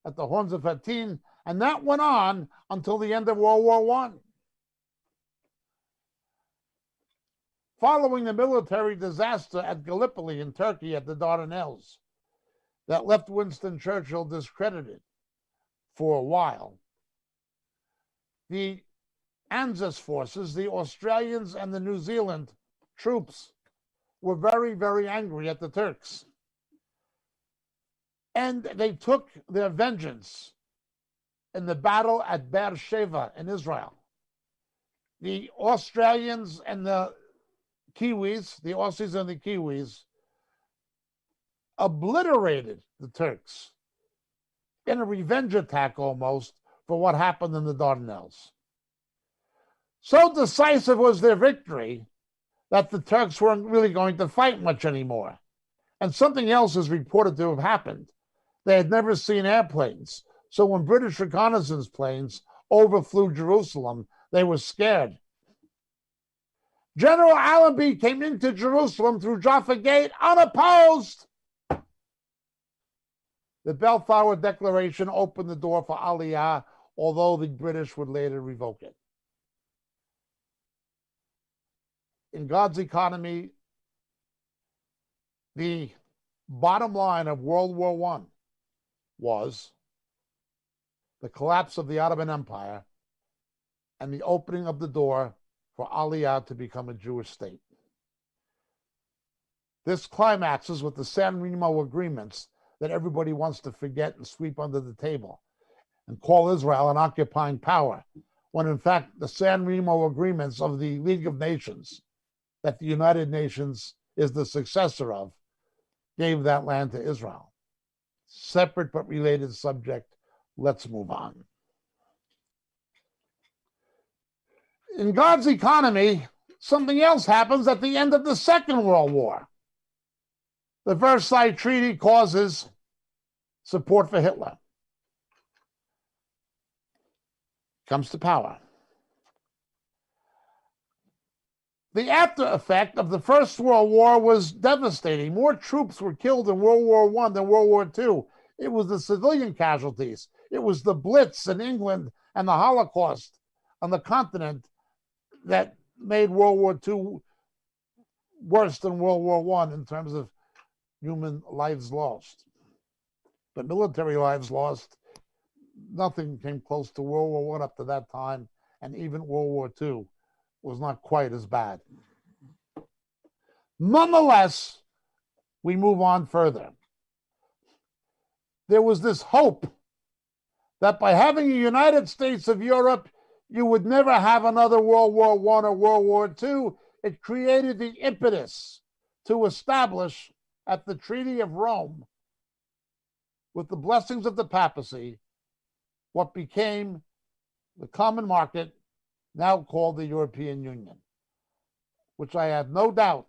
at the Horns of Hattin, and that went on until the end of World War I. Following the military disaster at Gallipoli in Turkey at the Dardanelles, that left Winston Churchill discredited for a while, the ANZUS forces, the Australians and the New Zealand troops, were very, very angry at the Turks. And they took their vengeance in the battle at Beersheba in Israel. The Australians and the Kiwis, the Aussies and the Kiwis, obliterated the Turks in a revenge attack almost for what happened in the Dardanelles. So decisive was their victory that the Turks weren't really going to fight much anymore. And something else is reported to have happened. They had never seen airplanes. So when British reconnaissance planes overflew Jerusalem, they were scared. General Allenby came into Jerusalem through Jaffa Gate unopposed. The Balfour Declaration opened the door for Aliyah, although the British would later revoke it. In God's economy, the bottom line of World War I was the collapse of the Ottoman Empire and the opening of the door for Aliyah to become a Jewish state. This climaxes with the San Remo agreements that everybody wants to forget and sweep under the table and call Israel an occupying power, when in fact the San Remo agreements of the League of Nations, that the United Nations is the successor of, gave that land to Israel. Separate but related subject. Let's move on. In God's economy, something else happens at the end of the Second World War. The Versailles Treaty causes support for Hitler. Comes to power. The after effect of the First World War was devastating. More troops were killed in World War I than World War II. It was the civilian casualties. It was the Blitz in England and the Holocaust on the continent that made World War II worse than World War I in terms of human lives lost. But military lives lost, nothing came close to World War I up to that time, and even World War II was not quite as bad. Nonetheless, we move on further. there was this hope that by having a United States of Europe, you would never have another World War I or World War II. It created the impetus to establish at the Treaty of Rome, with the blessings of the papacy, what became the common market, now called the European Union, which I have no doubt,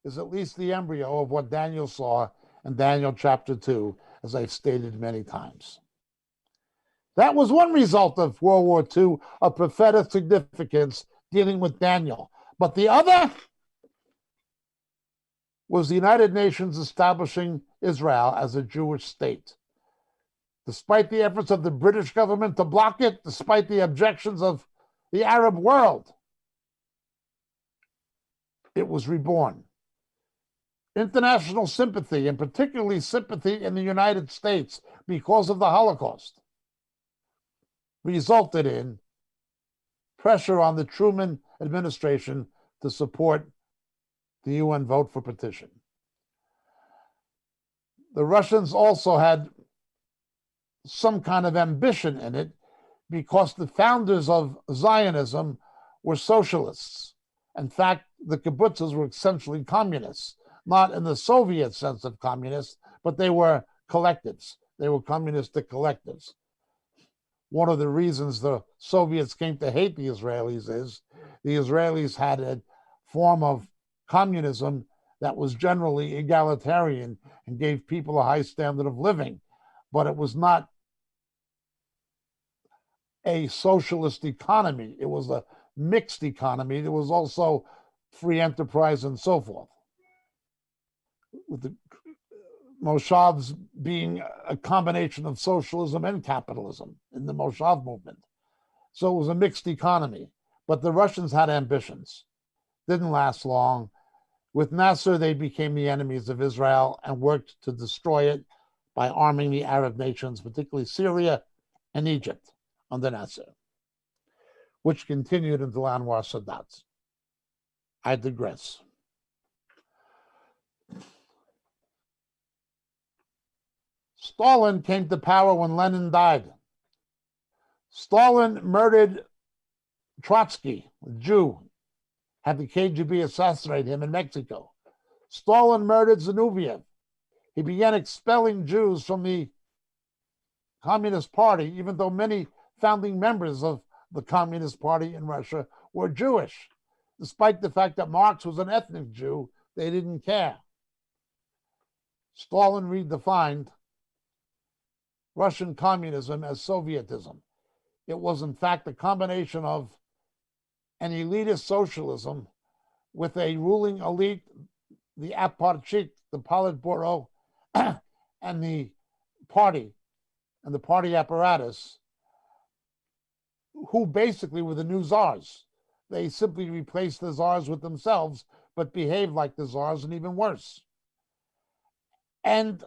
is at least the embryo of what Daniel saw in Daniel chapter 2, as I've stated many times. That was one result of World War II of prophetic significance dealing with Daniel. But the other was the United Nations establishing Israel as a Jewish state. Despite the efforts of the British government to block it, despite the objections of the Arab world, it was reborn. International sympathy, and particularly sympathy in the United States because of the Holocaust, resulted in pressure on the Truman administration to support the UN vote for petition. The Russians also had some kind of ambition in it because the founders of Zionism were socialists. In fact, the kibbutzes were essentially communists, not in the Soviet sense of communists, but they were collectives. They were communistic collectives. One of the reasons the Soviets came to hate the Israelis is the Israelis had a form of communism that was generally egalitarian and gave people a high standard of living, but it was not a socialist economy. It was a mixed economy. There was also free enterprise and so forth, with the Moshavs being a combination of socialism and capitalism in the Moshav movement. So it was a mixed economy, but the Russians had ambitions. Didn't last long. With Nasser, they became the enemies of Israel and worked to destroy it by arming the Arab nations, particularly Syria and Egypt under Nasser, which continued until Anwar Sadat. I digress. Stalin came to power when Lenin died. Stalin murdered Trotsky, a Jew, had the KGB assassinate him in Mexico. Stalin murdered Zinoviev. He began expelling Jews from the Communist Party, even though many founding members of the Communist Party in Russia were Jewish. Despite the fact that Marx was an ethnic Jew, they didn't care. Stalin redefined Russian communism as Sovietism. It was, in fact, a combination of an elitist socialism with a ruling elite, the Aparchik, the Politburo, and the party apparatus, who basically were the new czars. They simply replaced the czars with themselves, but behaved like the czars and even worse. And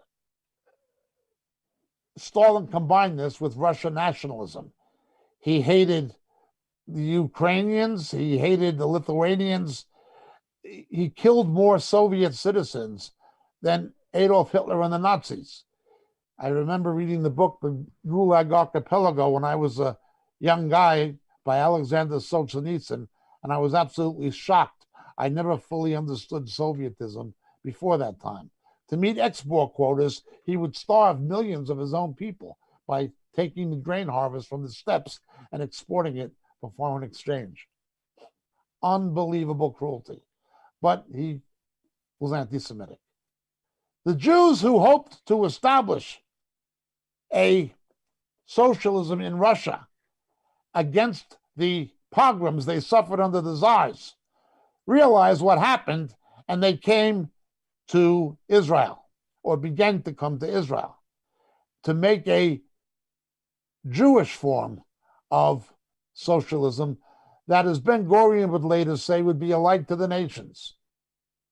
Stalin combined this with Russian nationalism. He hated the Ukrainians, he hated the Lithuanians. He killed more Soviet citizens than Adolf Hitler and the Nazis. I remember reading the book, The Gulag Archipelago, when I was a young guy by Alexander Solzhenitsyn, and I was absolutely shocked. I never fully understood Sovietism before that time. To meet export quotas, he would starve millions of his own people by taking the grain harvest from the steppes and exporting it for foreign exchange. Unbelievable cruelty. But he was anti-Semitic. The Jews who hoped to establish a socialism in Russia against the pogroms they suffered under the czars realized what happened, and they came to Israel, or began to come to Israel, to make a Jewish form of socialism that, as Ben Gurion would later say, would be a light to the nations.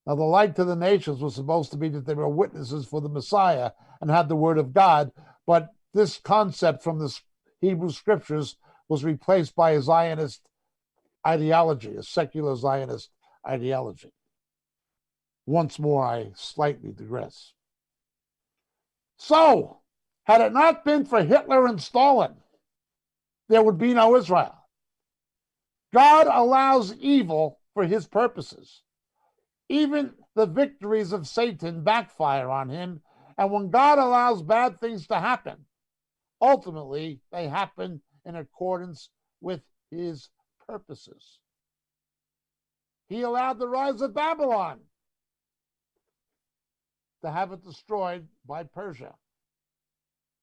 Now, the light to the nations was supposed to be that they were witnesses for the Messiah and had the word of God, but this concept from the Hebrew scriptures was replaced by a Zionist ideology, a secular Zionist ideology. Once more, I slightly digress. So, had it not been for Hitler and Stalin, there would be no Israel. God allows evil for his purposes. Even the victories of Satan backfire on him. And when God allows bad things to happen, ultimately they happen in accordance with his purposes. He allowed the rise of Babylon to have it destroyed by Persia.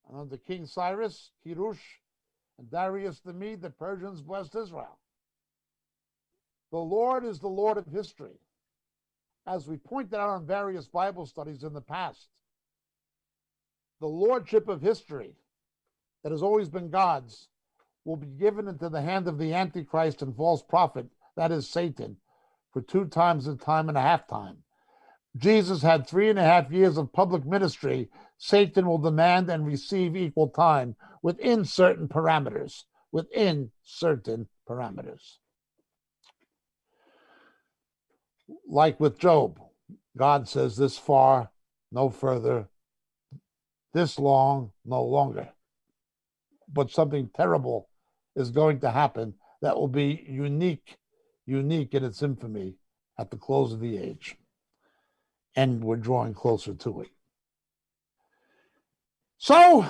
And under King Cyrus, Kirush, and Darius the Mede, the Persians blessed Israel. The Lord is the Lord of history. As we pointed out on various Bible studies in the past, the lordship of history that has always been God's will be given into the hand of the Antichrist and false prophet, that is Satan, for 2 times a time and a half time. Jesus had 3.5 years of public ministry. Satan will demand and receive equal time within certain parameters. Within certain parameters. Like with Job, God says this far, no further, this long, no longer. But something terrible is going to happen that will be unique in its infamy at the close of the age. And we're drawing closer to it. So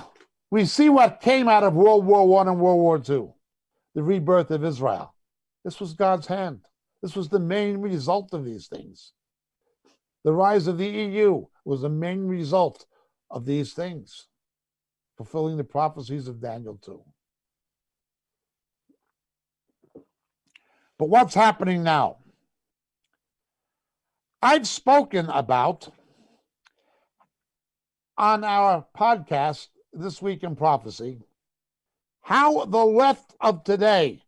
we see what came out of World War I and World War II, the rebirth of Israel. This was God's hand. This was the main result of these things. The rise of the EU was the main result of these things, fulfilling the prophecies of Daniel 2. But what's happening now? I've spoken about on our podcast, This Week in Prophecy, how the left of today,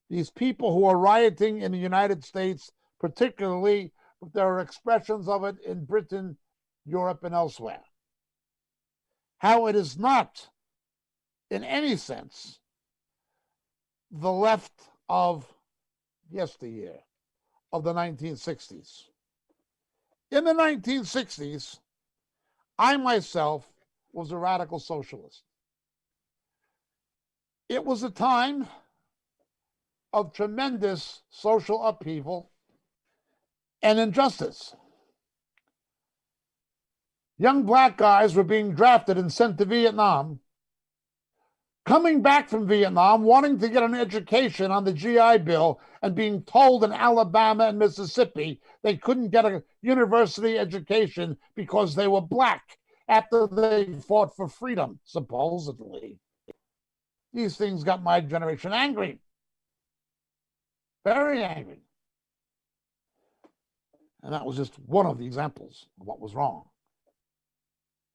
these people who are rioting in the United States, particularly, but there are expressions of it in Britain, Europe, and elsewhere, how it is not, in any sense, the left of yesteryear, of the 1960s. In the 1960s, I myself was a radical socialist. It was a time of tremendous social upheaval and injustice. Young black guys were being drafted and sent to Vietnam, coming back from Vietnam, wanting to get an education on the GI Bill and being told in Alabama and Mississippi they couldn't get a university education because they were black after they fought for freedom, supposedly. These things got my generation angry. Very angry. And that was just one of the examples of what was wrong.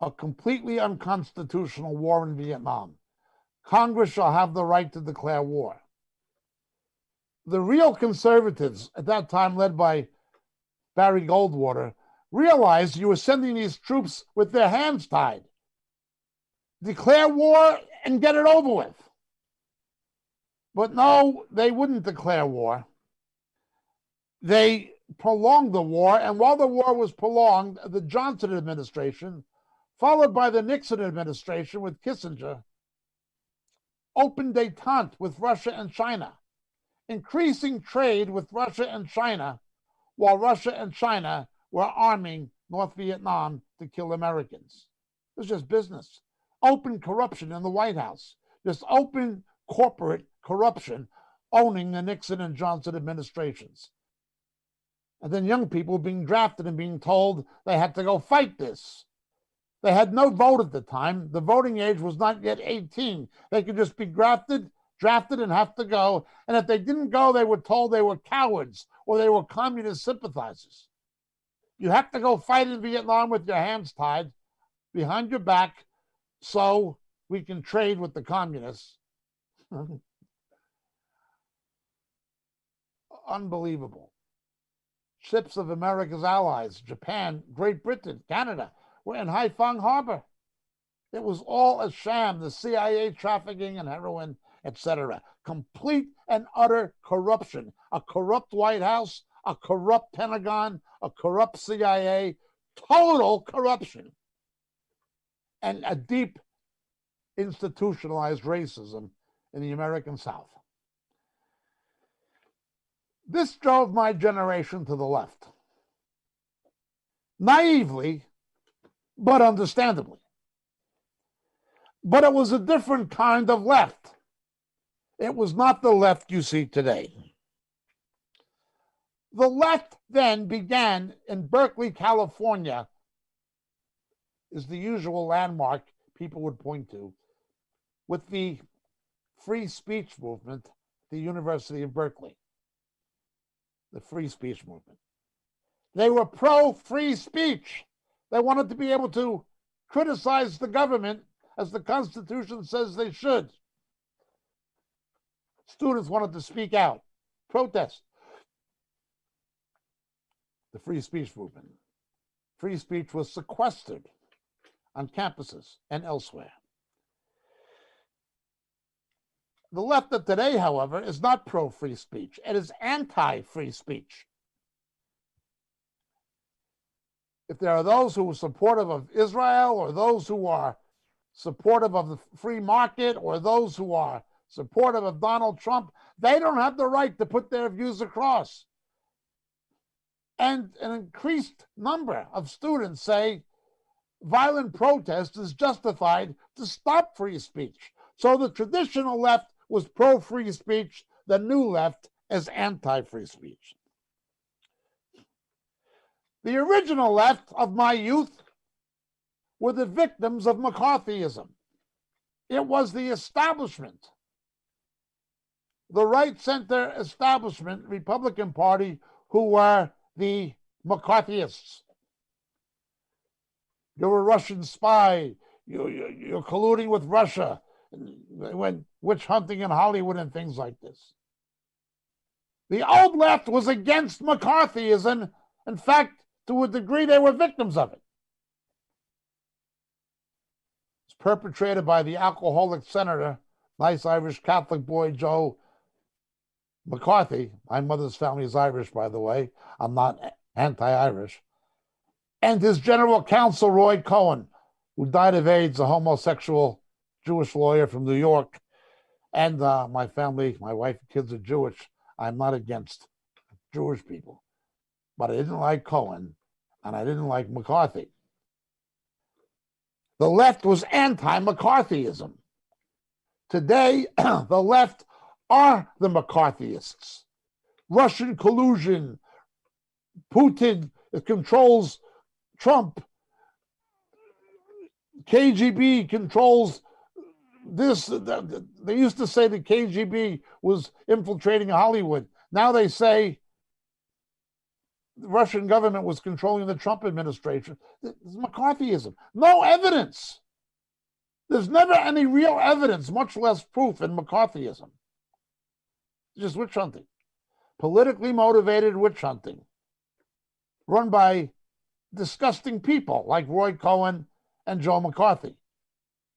A completely unconstitutional war in Vietnam. Congress shall have the right to declare war. The real conservatives at that time, led by Barry Goldwater, realized you were sending these troops with their hands tied. Declare war and get it over with. But no, they wouldn't declare war. They prolonged the war, and while the war was prolonged, the Johnson administration, followed by the Nixon administration with Kissinger, opened détente with Russia and China, increasing trade with Russia and China, while Russia and China were arming North Vietnam to kill Americans. It was just business. Open corruption in the White House, just open corporate corruption owning the Nixon and Johnson administrations. And then young people being drafted and being told they had to go fight this. They had no vote at the time. The voting age was not yet 18. They could just be drafted and have to go. And if they didn't go, they were told they were cowards or they were communist sympathizers. You have to go fight in Vietnam with your hands tied behind your back so we can trade with the communists. Unbelievable. Ships of America's allies, Japan, Great Britain, Canada, were in Haiphong Harbor. It was all a sham, the CIA trafficking and heroin, etc. Complete and utter corruption. A corrupt White House, a corrupt Pentagon, a corrupt CIA, total corruption. and a deep institutionalized racism in the American South. This drove my generation to the left. Naively, but understandably. But it was a different kind of left. It was not the left you see today. The left then began in Berkeley, California, is the usual landmark people would point to, with the free speech movement at the University of Berkeley. The free speech movement. They were pro-free speech. They wanted to be able to criticize the government as the Constitution says they should. Students wanted to speak out, protest. The free speech movement. Free speech was sequestered on campuses and elsewhere. The left of today, however, is not pro-free speech. It is anti-free speech. If there are those who are supportive of Israel, or those who are supportive of the free market, or those who are supportive of Donald Trump, they don't have the right to put their views across. And an increased number of students say violent protest is justified to stop free speech. So the traditional left was pro-free speech. The new left is anti-free speech. The original left of my youth were the victims of McCarthyism. It was the establishment, the right-center establishment Republican Party, who were the McCarthyists. You're a Russian spy. You're colluding with Russia. They went witch hunting in Hollywood and things like this. The old left was against McCarthyism. In fact, to a degree, they were victims of it. It's perpetrated by the alcoholic senator, nice Irish Catholic boy, Joe McCarthy. My mother's family is Irish, by the way. I'm not anti-Irish. And his general counsel, Roy Cohen, who died of AIDS, a homosexual Jewish lawyer from New York. And my family, my wife and kids are Jewish. I'm not against Jewish people. But I didn't like Cohen, and I didn't like McCarthy. The left was anti-McCarthyism. Today, the left are the McCarthyists. Russian collusion. Putin controls Trump. KGB controls this. They used to say the KGB was infiltrating Hollywood. Now they say the Russian government was controlling the Trump administration. It's McCarthyism. No evidence. There's never any real evidence, much less proof, in McCarthyism. It's just witch hunting. Politically motivated witch hunting. Run by disgusting people like Roy Cohen and Joe McCarthy.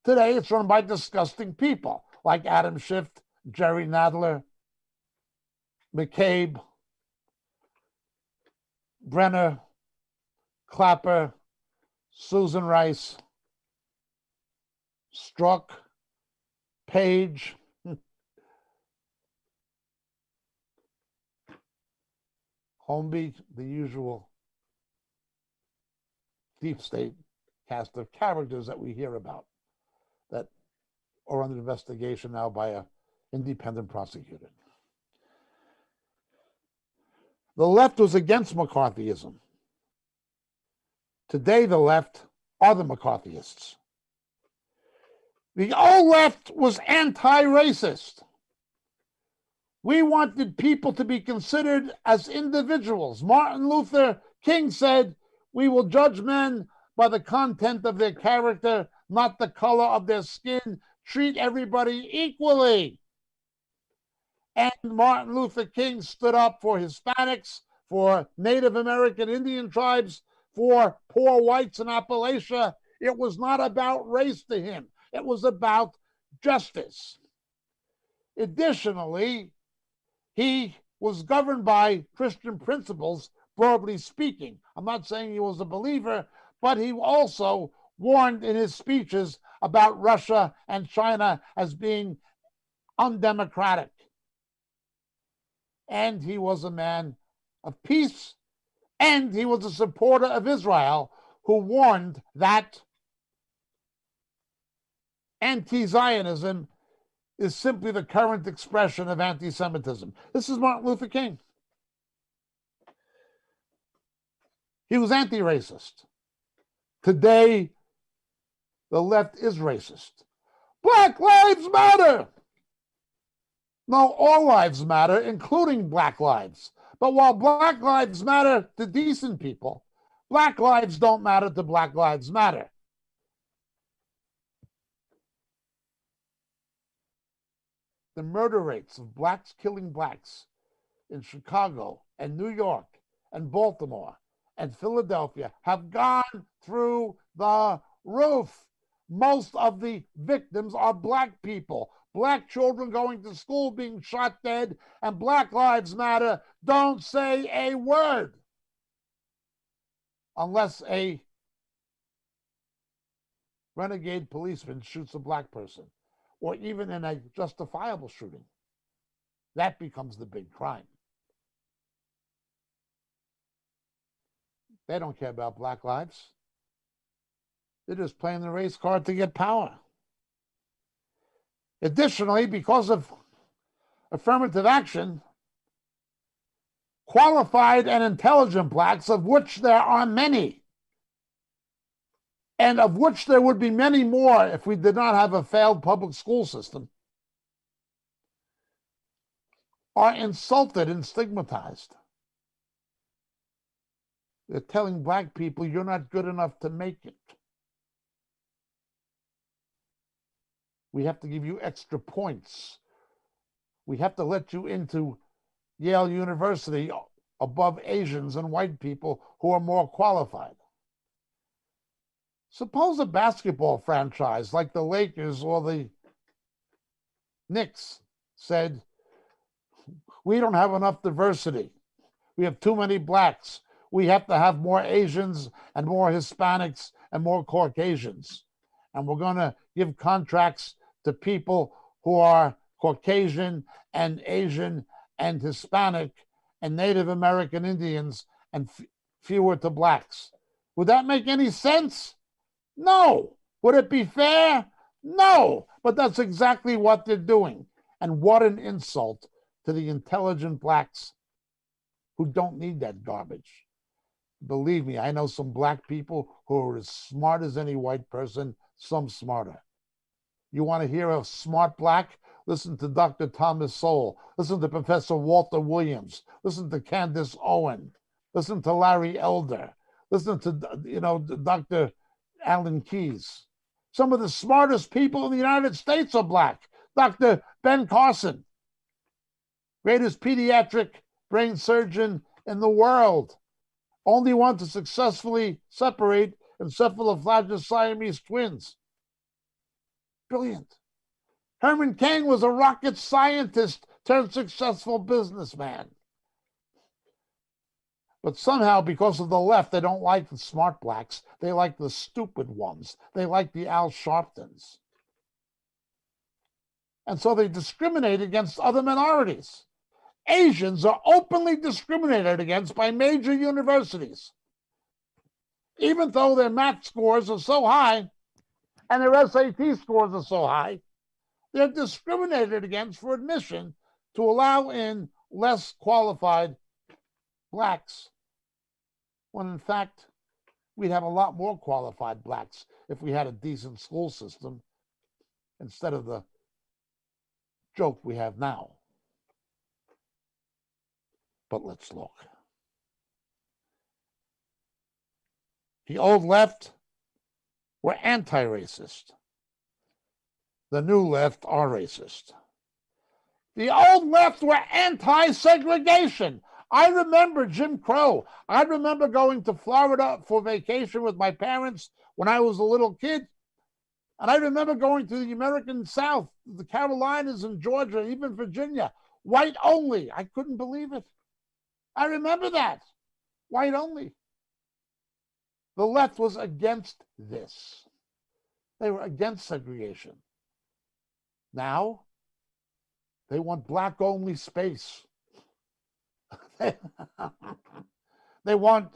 Today, it's run by disgusting people like Adam Schiff, Jerry Nadler, McCabe, Brenner, Clapper, Susan Rice, Strzok, Page. Holmby, the usual deep state cast of characters that we hear about that are under investigation now by an independent prosecutor. The left was against McCarthyism. Today, the left are the McCarthyists. The old left was anti-racist. We wanted people to be considered as individuals. Martin Luther King said, "We will judge men by the content of their character, not the color of their skin. Treat everybody equally." And Martin Luther King stood up for Hispanics, for Native American Indian tribes, for poor whites in Appalachia. It was not about race to him. It was about justice. Additionally, he was governed by Christian principles, broadly speaking. I'm not saying he was a believer, but he also warned in his speeches about Russia and China as being undemocratic. And he was a man of peace, and he was a supporter of Israel who warned that anti-Zionism is simply the current expression of anti-Semitism. This is Martin Luther King. He was anti-racist. Today, the left is racist. Black lives matter. No, all lives matter, including black lives. But while black lives matter to decent people, black lives don't matter to Black Lives Matter. The murder rates of blacks killing blacks in Chicago and New York and Baltimore and Philadelphia have gone through the roof. Most of the victims are black people, black children going to school being shot dead, and Black Lives Matter don't say a word unless a renegade policeman shoots a black person, or even in a justifiable shooting. That becomes the big crime. They don't care about black lives. They're just playing the race card to get power. Additionally, because of affirmative action, qualified and intelligent blacks, of which there are many, and of which there would be many more if we did not have a failed public school system, are insulted and stigmatized. They're telling black people, you're not good enough to make it. We have to give you extra points. We have to let you into Yale University above Asians and white people who are more qualified. Suppose a basketball franchise like the Lakers or the Knicks said, we don't have enough diversity. We have too many blacks. We have to have more Asians and more Hispanics and more Caucasians. And we're going to give contracts to people who are Caucasian and Asian and Hispanic and Native American Indians and fewer to blacks. Would that make any sense? No. Would it be fair? No. But that's exactly what they're doing. And what an insult to the intelligent blacks who don't need that garbage. Believe me, I know some black people who are as smart as any white person, some smarter. You want to hear a smart black? Listen to Dr. Thomas Sowell. Listen to Professor Walter Williams. Listen to Candace Owen. Listen to Larry Elder. Listen to, Dr. Alan Keyes. Some of the smartest people in the United States are black. Dr. Ben Carson, greatest pediatric brain surgeon in the world. Only one to successfully separate encephalophageal Siamese twins. Brilliant. Herman Cain was a rocket scientist turned successful businessman. But somehow, because of the left, they don't like the smart blacks. They like the stupid ones. They like the Al Sharptons. And so they discriminate against other minorities. Asians are openly discriminated against by major universities. Even though their math scores are so high and their SAT scores are so high, they're discriminated against for admission to allow in less qualified blacks, when in fact, we'd have a lot more qualified blacks if we had a decent school system instead of the joke we have now. But let's look. The old left were anti-racist. The new left are racist. The old left were anti-segregation. I remember Jim Crow. I remember going to Florida for vacation with my parents when I was a little kid. And I remember going to the American South, the Carolinas and Georgia, even Virginia, white only. I couldn't believe it. I remember that. White only. The left was against this. They were against segregation. Now, they want black-only space. They want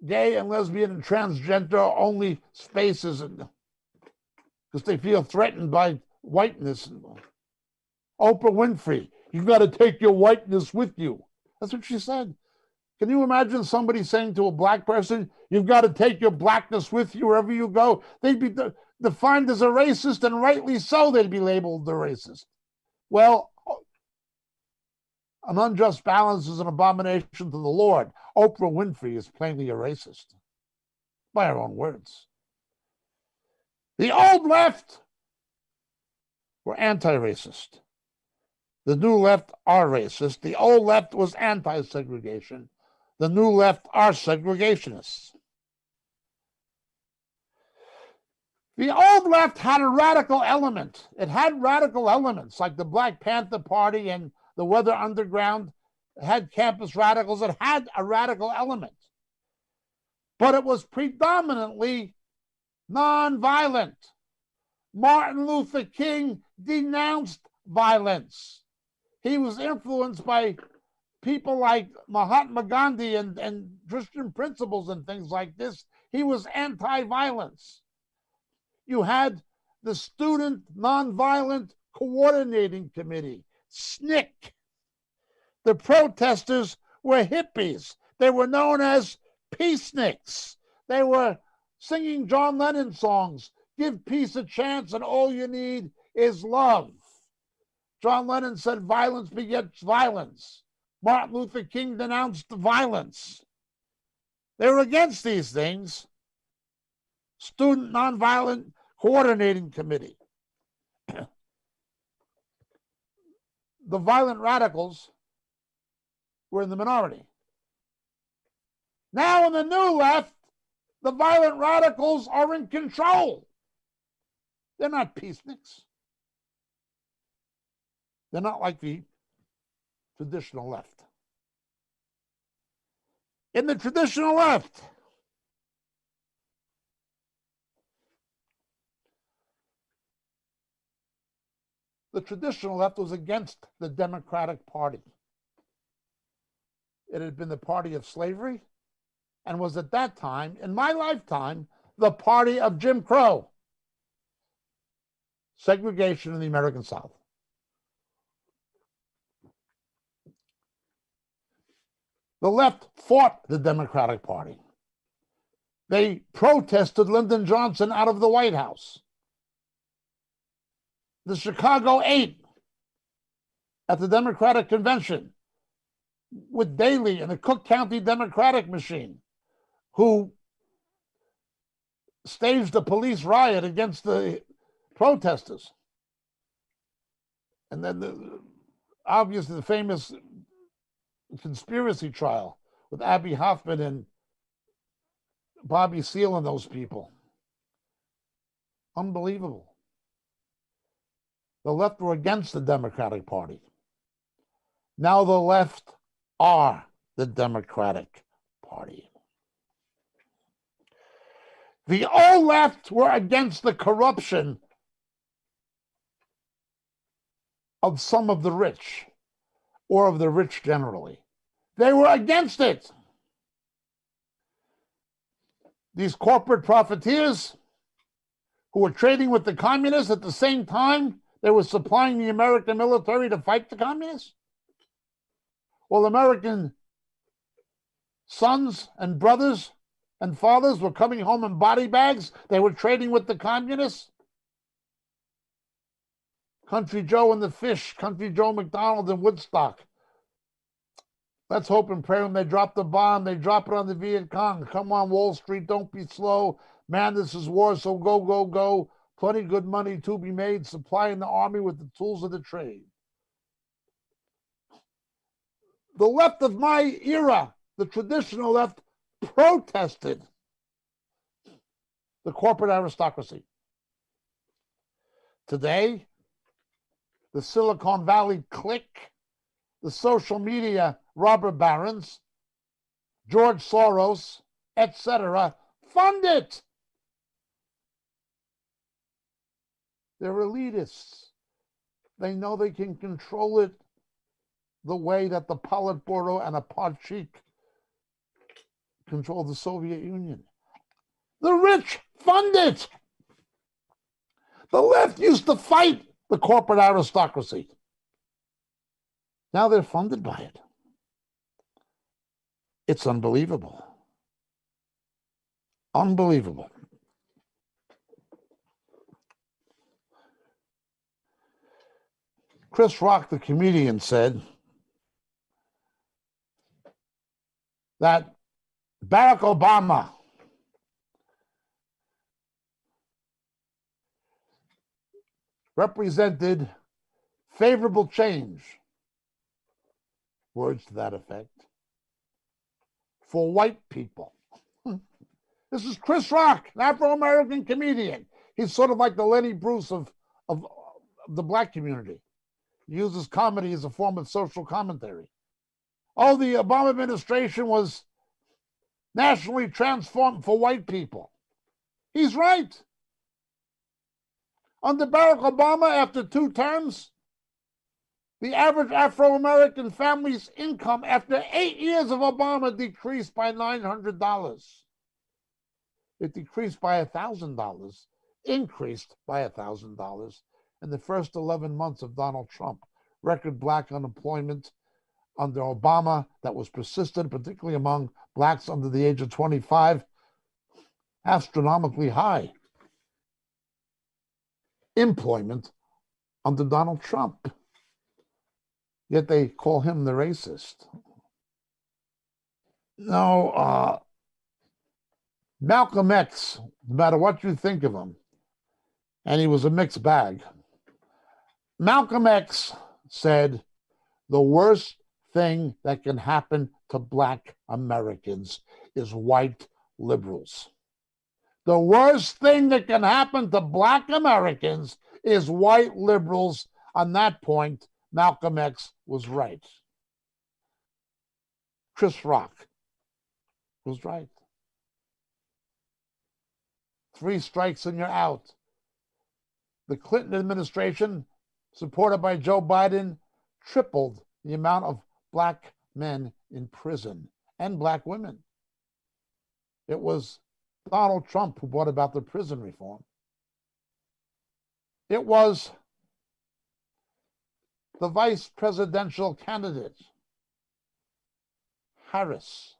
gay and lesbian and transgender only spaces because they feel threatened by whiteness. Oprah Winfrey, you've got to take your whiteness with you. That's what she said. Can you imagine somebody saying to a black person, you've got to take your blackness with you wherever you go? They'd be defined as a racist, and rightly so, they'd be labeled a racist. Well, an unjust balance is an abomination to the Lord. Oprah Winfrey is plainly a racist, by her own words. The old left were anti-racist. The new left are racist. The old left was anti-segregation. The new left are segregationists. The old left had a radical element. It had radical elements like the Black Panther Party and the Weather Underground. It had campus radicals. It had a radical element. But it was predominantly nonviolent. Martin Luther King denounced violence. He was influenced by people like Mahatma Gandhi and Christian principles and things like this. He was anti-violence. You had the Student Nonviolent Coordinating Committee, SNCC. The protesters were hippies. They were known as peaceniks. They were singing John Lennon songs, give peace a chance and all you need is love. John Lennon said violence begets violence. Martin Luther King denounced violence. They were against these things. Student Nonviolent Coordinating Committee. The violent radicals were in the minority. Now in the new left, the violent radicals are in control. They're not peaceniks. They're not like the traditional left. In the traditional left, was against the Democratic Party. It had been the party of slavery and was at that time, in my lifetime, the party of Jim Crow. Segregation in the American South. The left fought the Democratic Party. They protested Lyndon Johnson out of the White House. The Chicago 8 at the Democratic Convention with Daley and the Cook County Democratic machine, who staged a police riot against the protesters. And then obviously the famous conspiracy trial with Abby Hoffman and Bobby Seale and those people. Unbelievable. The left were against the Democratic Party. Now the left are the Democratic Party. The old left were against the corruption of some of the rich, or of the rich generally. They were against it. These corporate profiteers who were trading with the communists at the same time they were supplying the American military to fight the communists. Well, American sons and brothers and fathers were coming home in body bags. They were trading with the communists. Country Joe and the Fish, Country Joe McDonald in Woodstock. Let's hope and pray when they drop the bomb, they drop it on the Viet Cong. Come on, Wall Street, don't be slow. Man, this is war, so go, go, go. Plenty good money to be made, supplying the army with the tools of the trade. The left of my era, the traditional left, protested the corporate aristocracy. Today, the Silicon Valley clique, the social media robber barons, George Soros, etc., fund it. They're elitists. They know they can control it the way that the Politburo and a Parchik control the Soviet Union. The rich fund it. The left used to fight the corporate aristocracy. Now they're funded by it. It's unbelievable. Unbelievable. Chris Rock, the comedian, said that Barack Obama represented favorable change, words to that effect, for white people. This is Chris Rock, an Afro-American comedian. He's sort of like the Lenny Bruce of the black community. He uses comedy as a form of social commentary. Oh, the Obama administration was nationally transformed for white people. He's right. Under Barack Obama, after 2 terms, the average Afro-American family's income after 8 years of Obama decreased by $900. It decreased by $1,000, increased by $1,000 in the first 11 months of Donald Trump. Record black unemployment under Obama that was persistent, particularly among blacks under the age of 25, astronomically high. Employment under Donald Trump. Yet they call him the racist. No, Malcolm X, no matter what you think of him, and he was a mixed bag, Malcolm X said the worst thing that can happen to black Americans is white liberals. The worst thing that can happen to black Americans is white liberals. On that point, Malcolm X was right. Chris Rock was right. 3 strikes and you're out. The Clinton administration, supported by Joe Biden, tripled the amount of black men in prison and black women. It was Donald Trump who brought about the prison reform. It was the vice presidential candidate, Harris,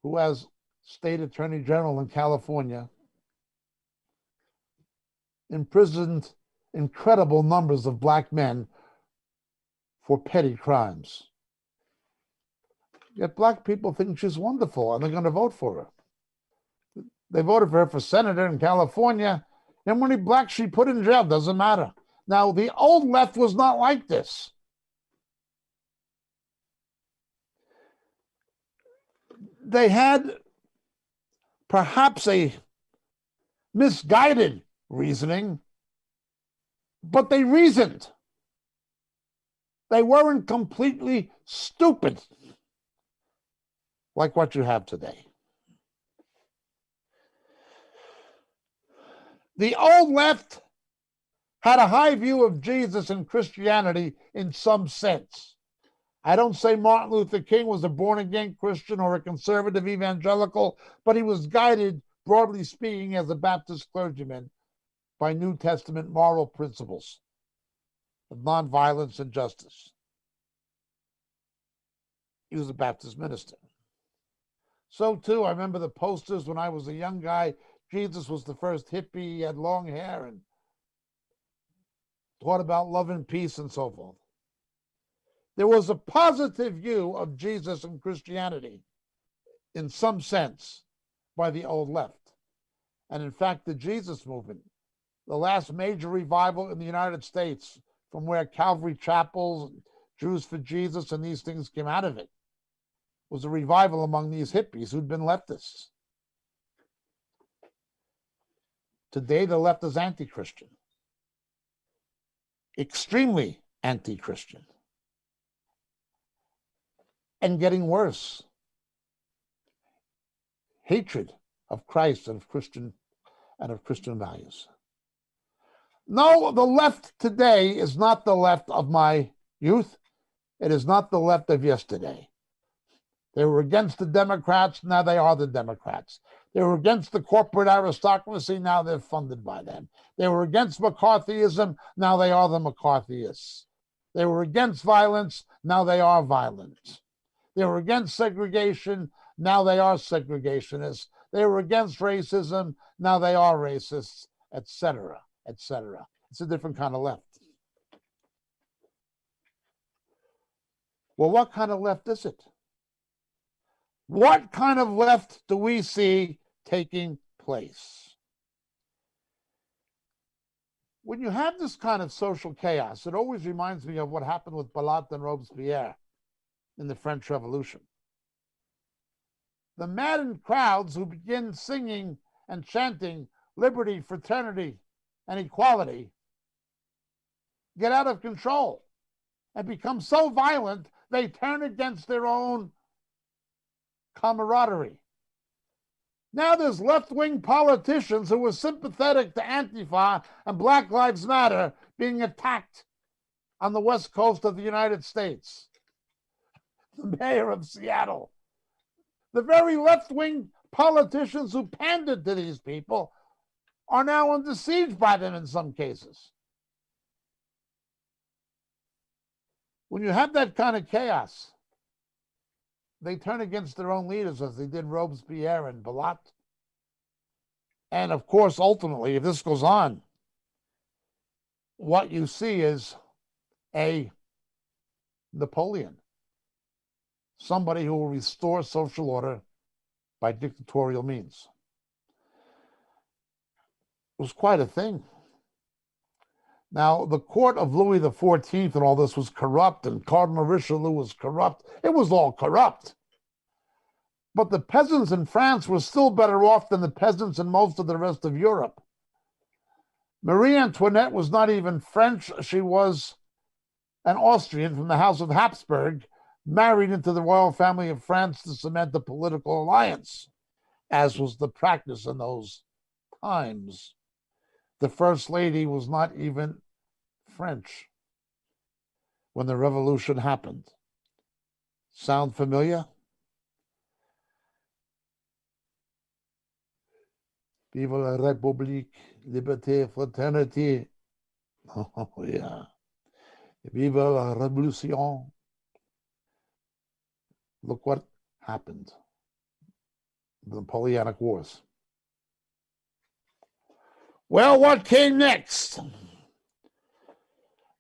who, as state attorney general in California, imprisoned incredible numbers of black men for petty crimes. Yet black people think she's wonderful and they're going to vote for her. They voted for her for senator in California, and when he black she put in jail, doesn't matter. Now, the old left was not like this. They had perhaps a misguided reasoning, but they reasoned. They weren't completely stupid like what you have today. The old left had a high view of Jesus and Christianity in some sense. I don't say Martin Luther King was a born-again Christian or a conservative evangelical, but he was guided, broadly speaking, as a Baptist clergyman by New Testament moral principles of nonviolence and justice. He was a Baptist minister. So, too, I remember the posters when I was a young guy. Jesus was the first hippie. He had long hair and taught about love and peace and so forth. There was a positive view of Jesus and Christianity, in some sense, by the old left. And in fact, the Jesus movement, the last major revival in the United States, from where Calvary Chapels, Jews for Jesus, and these things came out of it, was a revival among these hippies who'd been leftists. Today, the left is anti-Christian, extremely anti-Christian, and getting worse. Hatred of Christ and of Christian values. No, the left today is not the left of my youth. It is not the left of yesterday. They were against the Democrats, now they are the Democrats. They were against the corporate aristocracy, now they're funded by them. They were against McCarthyism, now they are the McCarthyists. They were against violence, now they are violent. They were against segregation, now they are segregationists. They were against racism, now they are racists, etc., etc. It's a different kind of left. Well, what kind of left is it? What kind of left do we see taking place? When you have this kind of social chaos, it always reminds me of what happened with Ballat and Robespierre in the French Revolution. The maddened crowds who begin singing and chanting liberty, fraternity, and equality get out of control and become so violent they turn against their own camaraderie. Now there's left-wing politicians who were sympathetic to Antifa and Black Lives Matter being attacked on the west coast of the United States. The mayor of Seattle. The very left-wing politicians who pandered to these people are now under siege by them in some cases. When you have that kind of chaos, they turn against their own leaders as they did Robespierre and Ballat. And of course, ultimately, if this goes on, what you see is a Napoleon, somebody who will restore social order by dictatorial means. It was quite a thing. Now, the court of Louis XIV and all this was corrupt, and Cardinal Richelieu was corrupt. It was all corrupt. But the peasants in France were still better off than the peasants in most of the rest of Europe. Marie Antoinette was not even French. She was an Austrian from the House of Habsburg, married into the royal family of France to cement a political alliance, as was the practice in those times. The First Lady was not even French when the revolution happened. Sound familiar? Vive la République, liberté, fraternité. Oh, yeah. Vive la Révolution. Look what happened. The Napoleonic Wars. Well, what came next?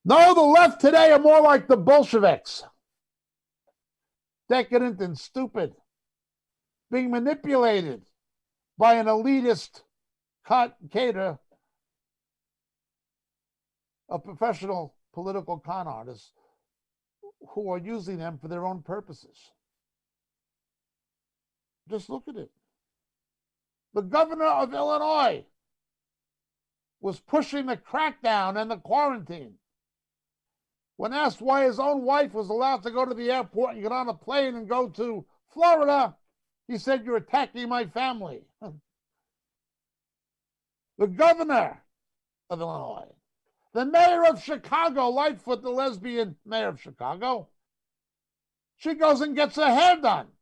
No, the left today are more like the Bolsheviks. Decadent and stupid. Being manipulated by an elitist cadre of professional political con artists who are using them for their own purposes. Just look at it. The governor of Illinois was pushing the crackdown and the quarantine. When asked why his own wife was allowed to go to the airport and get on a plane and go to Florida, he said, "You're attacking my family." The governor of Illinois, the mayor of Chicago, Lightfoot, the lesbian mayor of Chicago, she goes and gets her hair done.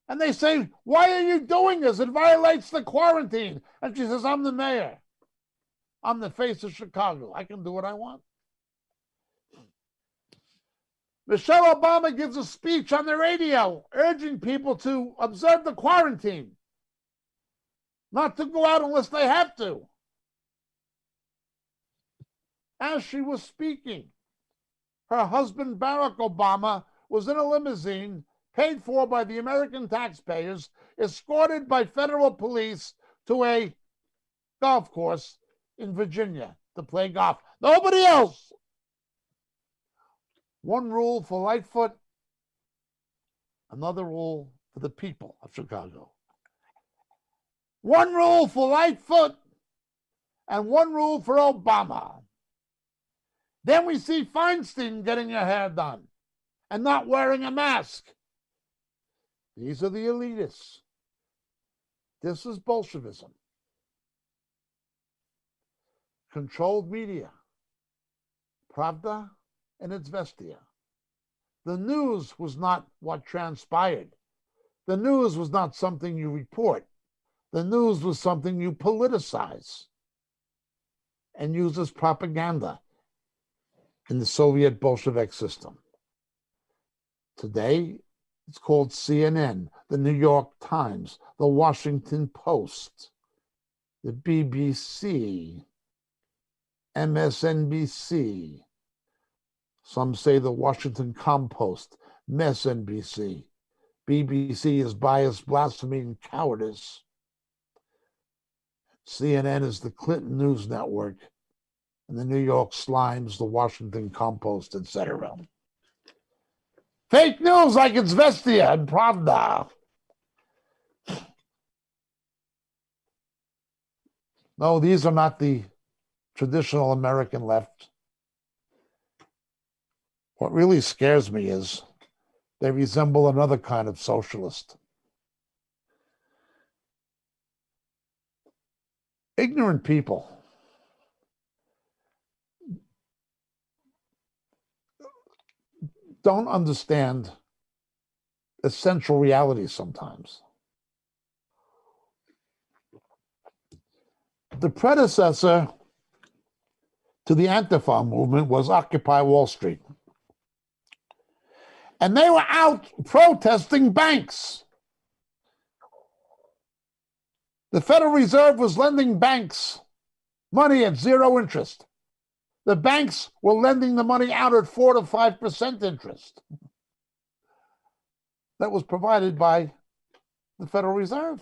And they say, "Why are you doing this? It violates the quarantine." And she says, "I'm the mayor. I'm the face of Chicago. I can do what I want." Michelle Obama gives a speech on the radio urging people to observe the quarantine, not to go out unless they have to. As she was speaking, her husband, Barack Obama, was in a limousine paid for by the American taxpayers, escorted by federal police to a golf course in Virginia to play golf. Nobody else. One rule for Lightfoot, another rule for the people of Chicago. One rule for Lightfoot and one rule for Obama. Then we see Feinstein getting her hair done and not wearing a mask. These are the elitists. This is Bolshevism. controlled media, Pravda and Izvestia. The news was not what transpired. The news was not something you report. The news was something you politicize and use as propaganda in the Soviet Bolshevik system. Today, it's called CNN, the New York Times, the Washington Post, the BBC, MSNBC. Some say the Washington Compost, MSNBC. BBC is bias, blasphemy, and cowardice. CNN is the Clinton News Network, and the New York Slimes, the Washington Compost, etc. Fake news like Izvestia and Pravda. No, these are not the traditional American left. What really scares me is they resemble another kind of socialist. Ignorant people don't understand essential realities sometimes. The predecessor to the Antifa movement was Occupy Wall Street. And they were out protesting banks. The Federal Reserve was lending banks money at zero interest. The banks were lending the money out at 4 to 5% interest. That was provided by the Federal Reserve.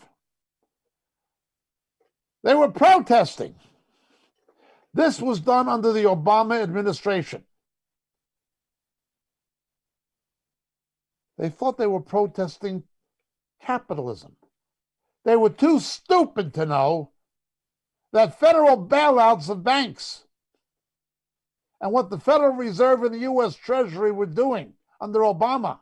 They were protesting. This was done under the Obama administration. They thought they were protesting capitalism. They were too stupid to know that federal bailouts of banks and what the Federal Reserve and the U.S. Treasury were doing under Obama,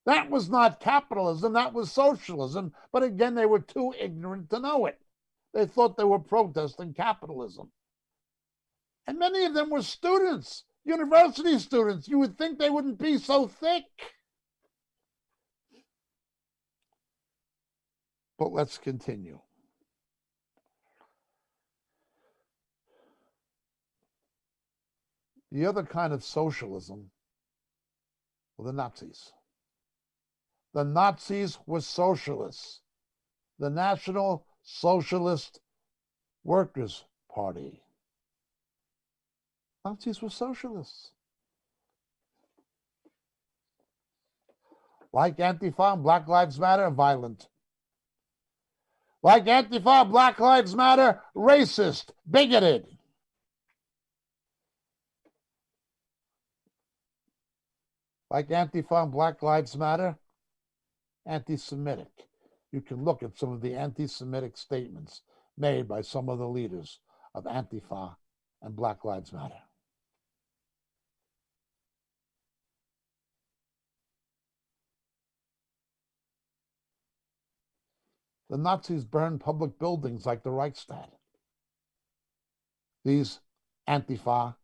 that was not capitalism, that was socialism. But again, they were too ignorant to know it. They thought they were protesting capitalism. And many of them were students, university students. You would think they wouldn't be so thick. But let's continue. The other kind of socialism were the Nazis. The Nazis were socialists. The National Socialist Workers' Party. Nazis were socialists. Like Antifa and Black Lives Matter, violent. Like Antifa, Black Lives Matter, racist, bigoted. Like Antifa and Black Lives Matter, anti-Semitic. You can look at some of the anti-Semitic statements made by some of the leaders of Antifa and Black Lives Matter. The Nazis burned public buildings like the Reichstag. These Antifa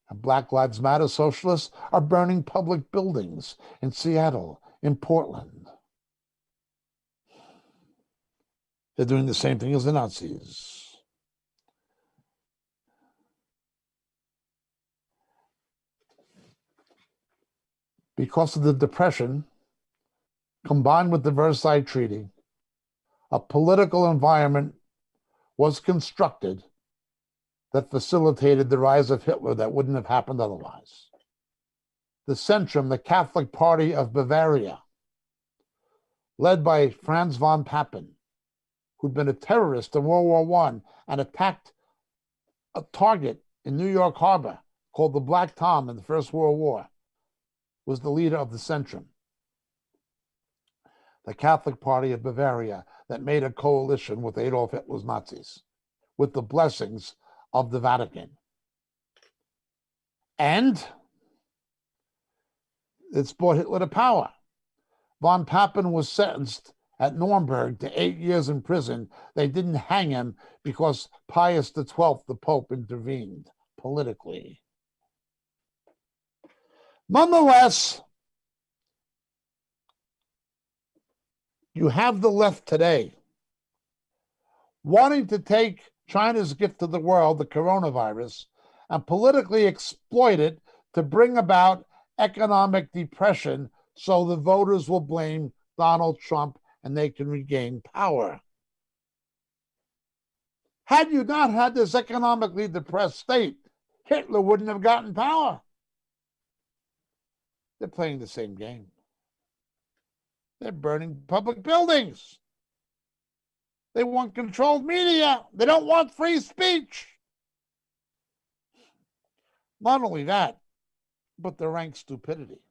and Black Lives Matter socialists are burning public buildings in Seattle, in Portland. They're doing the same thing as the Nazis. Because of the Depression, combined with the Versailles Treaty, a political environment was constructed that facilitated the rise of Hitler that wouldn't have happened otherwise. The Centrum, the Catholic Party of Bavaria, led by Franz von Papen, who'd been a terrorist in World War I and attacked a target in New York Harbor called the Black Tom in the First World War, was the leader of the Centrum, the Catholic Party of Bavaria that made a coalition with Adolf Hitler's Nazis, with the blessings of the Vatican. And it's brought Hitler to power. Von Papen was sentenced at Nuremberg to 8 years in prison, they didn't hang him because Pius XII, the Pope, intervened politically. Nonetheless, you have the left today wanting to take China's gift to the world, the coronavirus, and politically exploit it to bring about economic depression so the voters will blame Donald Trump and they can regain power. Had you not had this economically depressed state, Hitler wouldn't have gotten power. They're playing the same game. They're burning public buildings. They want controlled media. They don't want free speech. Not only that, but the rank stupidity.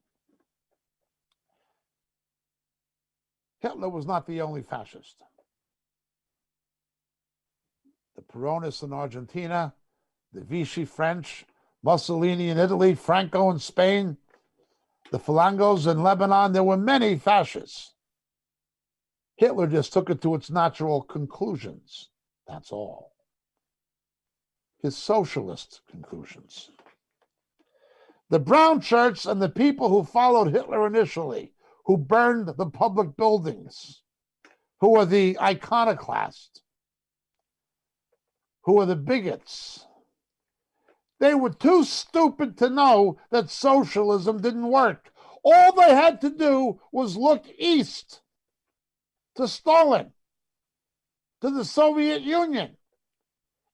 Hitler was not the only fascist. The Peronists in Argentina, the Vichy French, Mussolini in Italy, Franco in Spain, the Falangos in Lebanon, there were many fascists. Hitler just took it to its natural conclusions. That's all. His socialist conclusions. The brown shirts and the people who followed Hitler initially, who burned the public buildings, who were the iconoclasts, who were the bigots, they were too stupid to know that socialism didn't work. All they had to do was look east to Stalin, to the Soviet Union,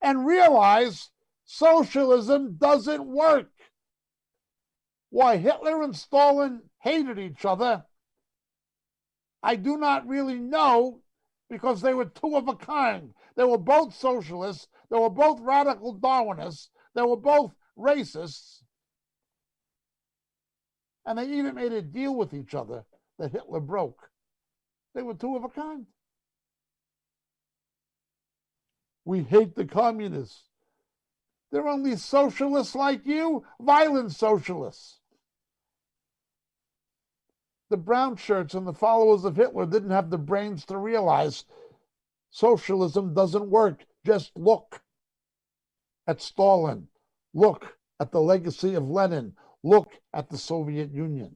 and realize socialism doesn't work. Why Hitler and Stalin hated each other, I do not really know, because they were two of a kind. They were both socialists. They were both radical Darwinists. They were both racists. And they even made a deal with each other that Hitler broke. They were two of a kind. We hate the communists. They're only socialists like you, violent socialists. The brown shirts and the followers of Hitler didn't have the brains to realize socialism doesn't work. Just look at Stalin. Look at the legacy of Lenin. Look at the Soviet Union.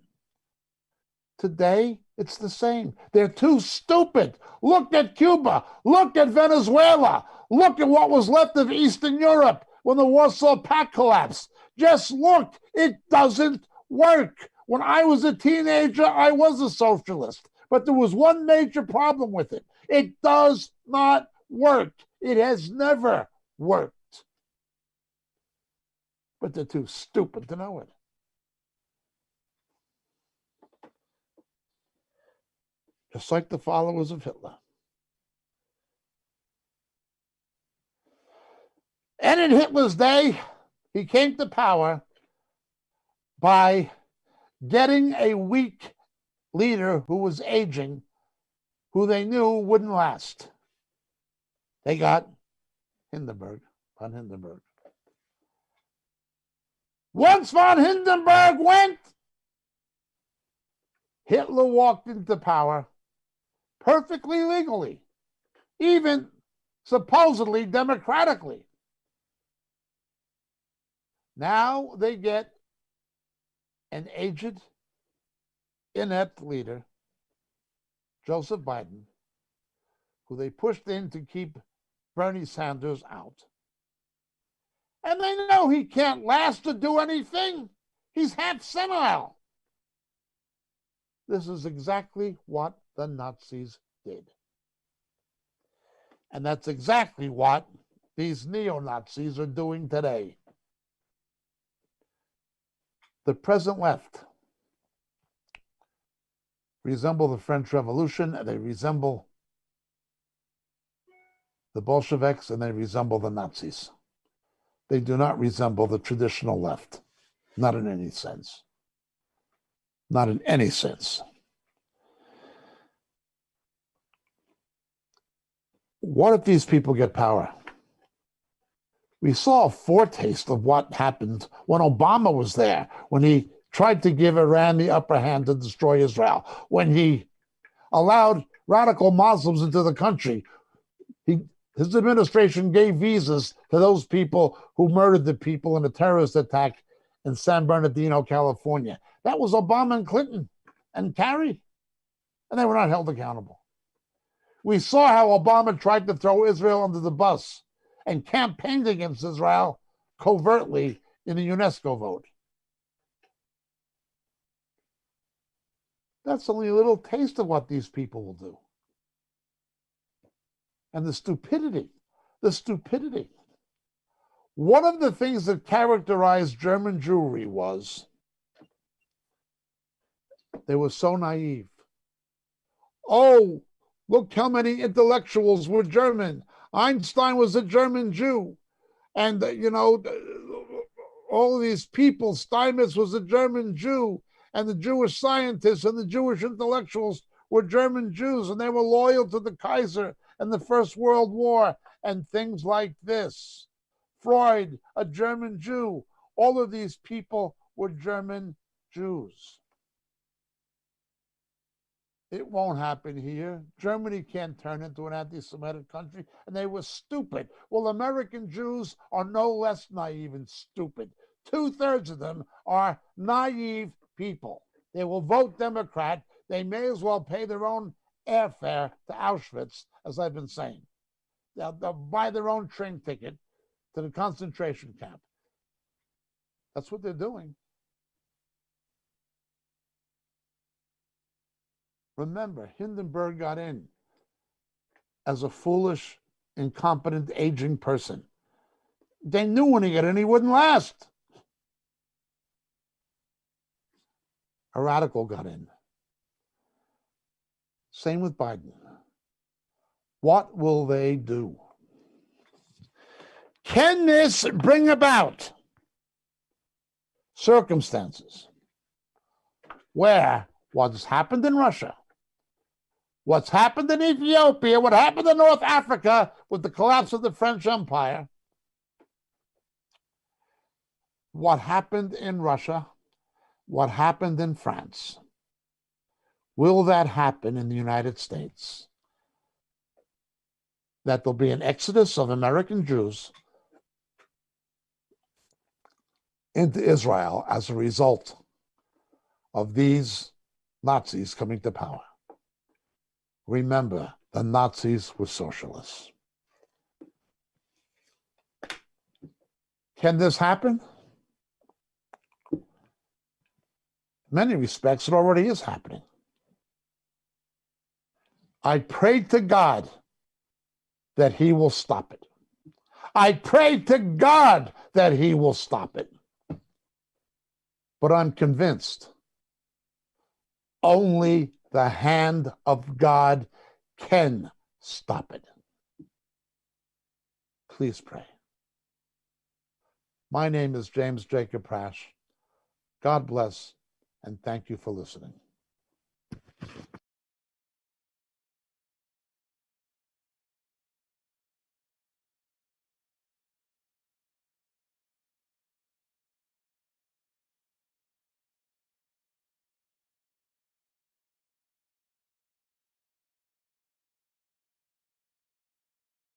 Today, it's the same. They're too stupid. Look at Cuba. Look at Venezuela. Look at what was left of Eastern Europe when the Warsaw Pact collapsed. Just look. It doesn't work. When I was a teenager, I was a socialist. But there was one major problem with it. It does not work. It has never worked. But they're too stupid to know it. Just like the followers of Hitler. And in Hitler's day, he came to power by getting a weak leader who was aging, who they knew wouldn't last. They got Hindenburg, von Hindenburg. Once von Hindenburg went, Hitler walked into power perfectly legally, even supposedly democratically. Now they get an aged, inept leader, Joseph Biden, who they pushed in to keep Bernie Sanders out. And they know he can't last or do anything. He's half senile. This is exactly what the Nazis did. And that's exactly what these neo-Nazis are doing today. The present left resemble the French Revolution, they resemble the Bolsheviks, and they resemble the Nazis. They do not resemble the traditional left, not in any sense. Not in any sense. What if these people get power? We saw a foretaste of what happened when Obama was there, when he tried to give Iran the upper hand to destroy Israel, when he allowed radical Muslims into the country. His administration gave visas to those people who murdered the people in a terrorist attack in San Bernardino, California. That was Obama and Clinton and Kerry, and they were not held accountable. We saw how Obama tried to throw Israel under the bus and campaigned against Israel covertly in the UNESCO vote. That's only a little taste of what these people will do. And the stupidity. One of the things that characterized German Jewry was they were so naive. Oh, look how many intellectuals were German. Einstein was a German Jew. And, all of these people, Steinmetz was a German Jew. And the Jewish scientists and the Jewish intellectuals were German Jews. And they were loyal to the Kaiser and the First World War and things like this. Freud, a German Jew. All of these people were German Jews. It won't happen here. Germany can't turn into an anti-Semitic country, and they were stupid. Well, American Jews are no less naive and stupid. 2/3 of them are naive people. They will vote Democrat. They may as well pay their own airfare to Auschwitz, as I've been saying. They'll buy their own train ticket to the concentration camp. That's what they're doing. Remember, Hindenburg got in as a foolish, incompetent, aging person. They knew when he got in, he wouldn't last. A radical got in. Same with Biden. What will they do? Can this bring about circumstances where what's happened in Russia, what's happened in Ethiopia, what happened in North Africa with the collapse of the French Empire, what happened in Russia, what happened in France, will that happen in the United States? That there'll be an exodus of American Jews into Israel as a result of these Nazis coming to power. Remember, the Nazis were socialists. Can this happen? In many respects, it already is happening. I pray to God that he will stop it. I pray to God that he will stop it. But I'm convinced only the hand of God can stop it. Please pray. My name is James Jacob Prasch. God bless, and thank you for listening.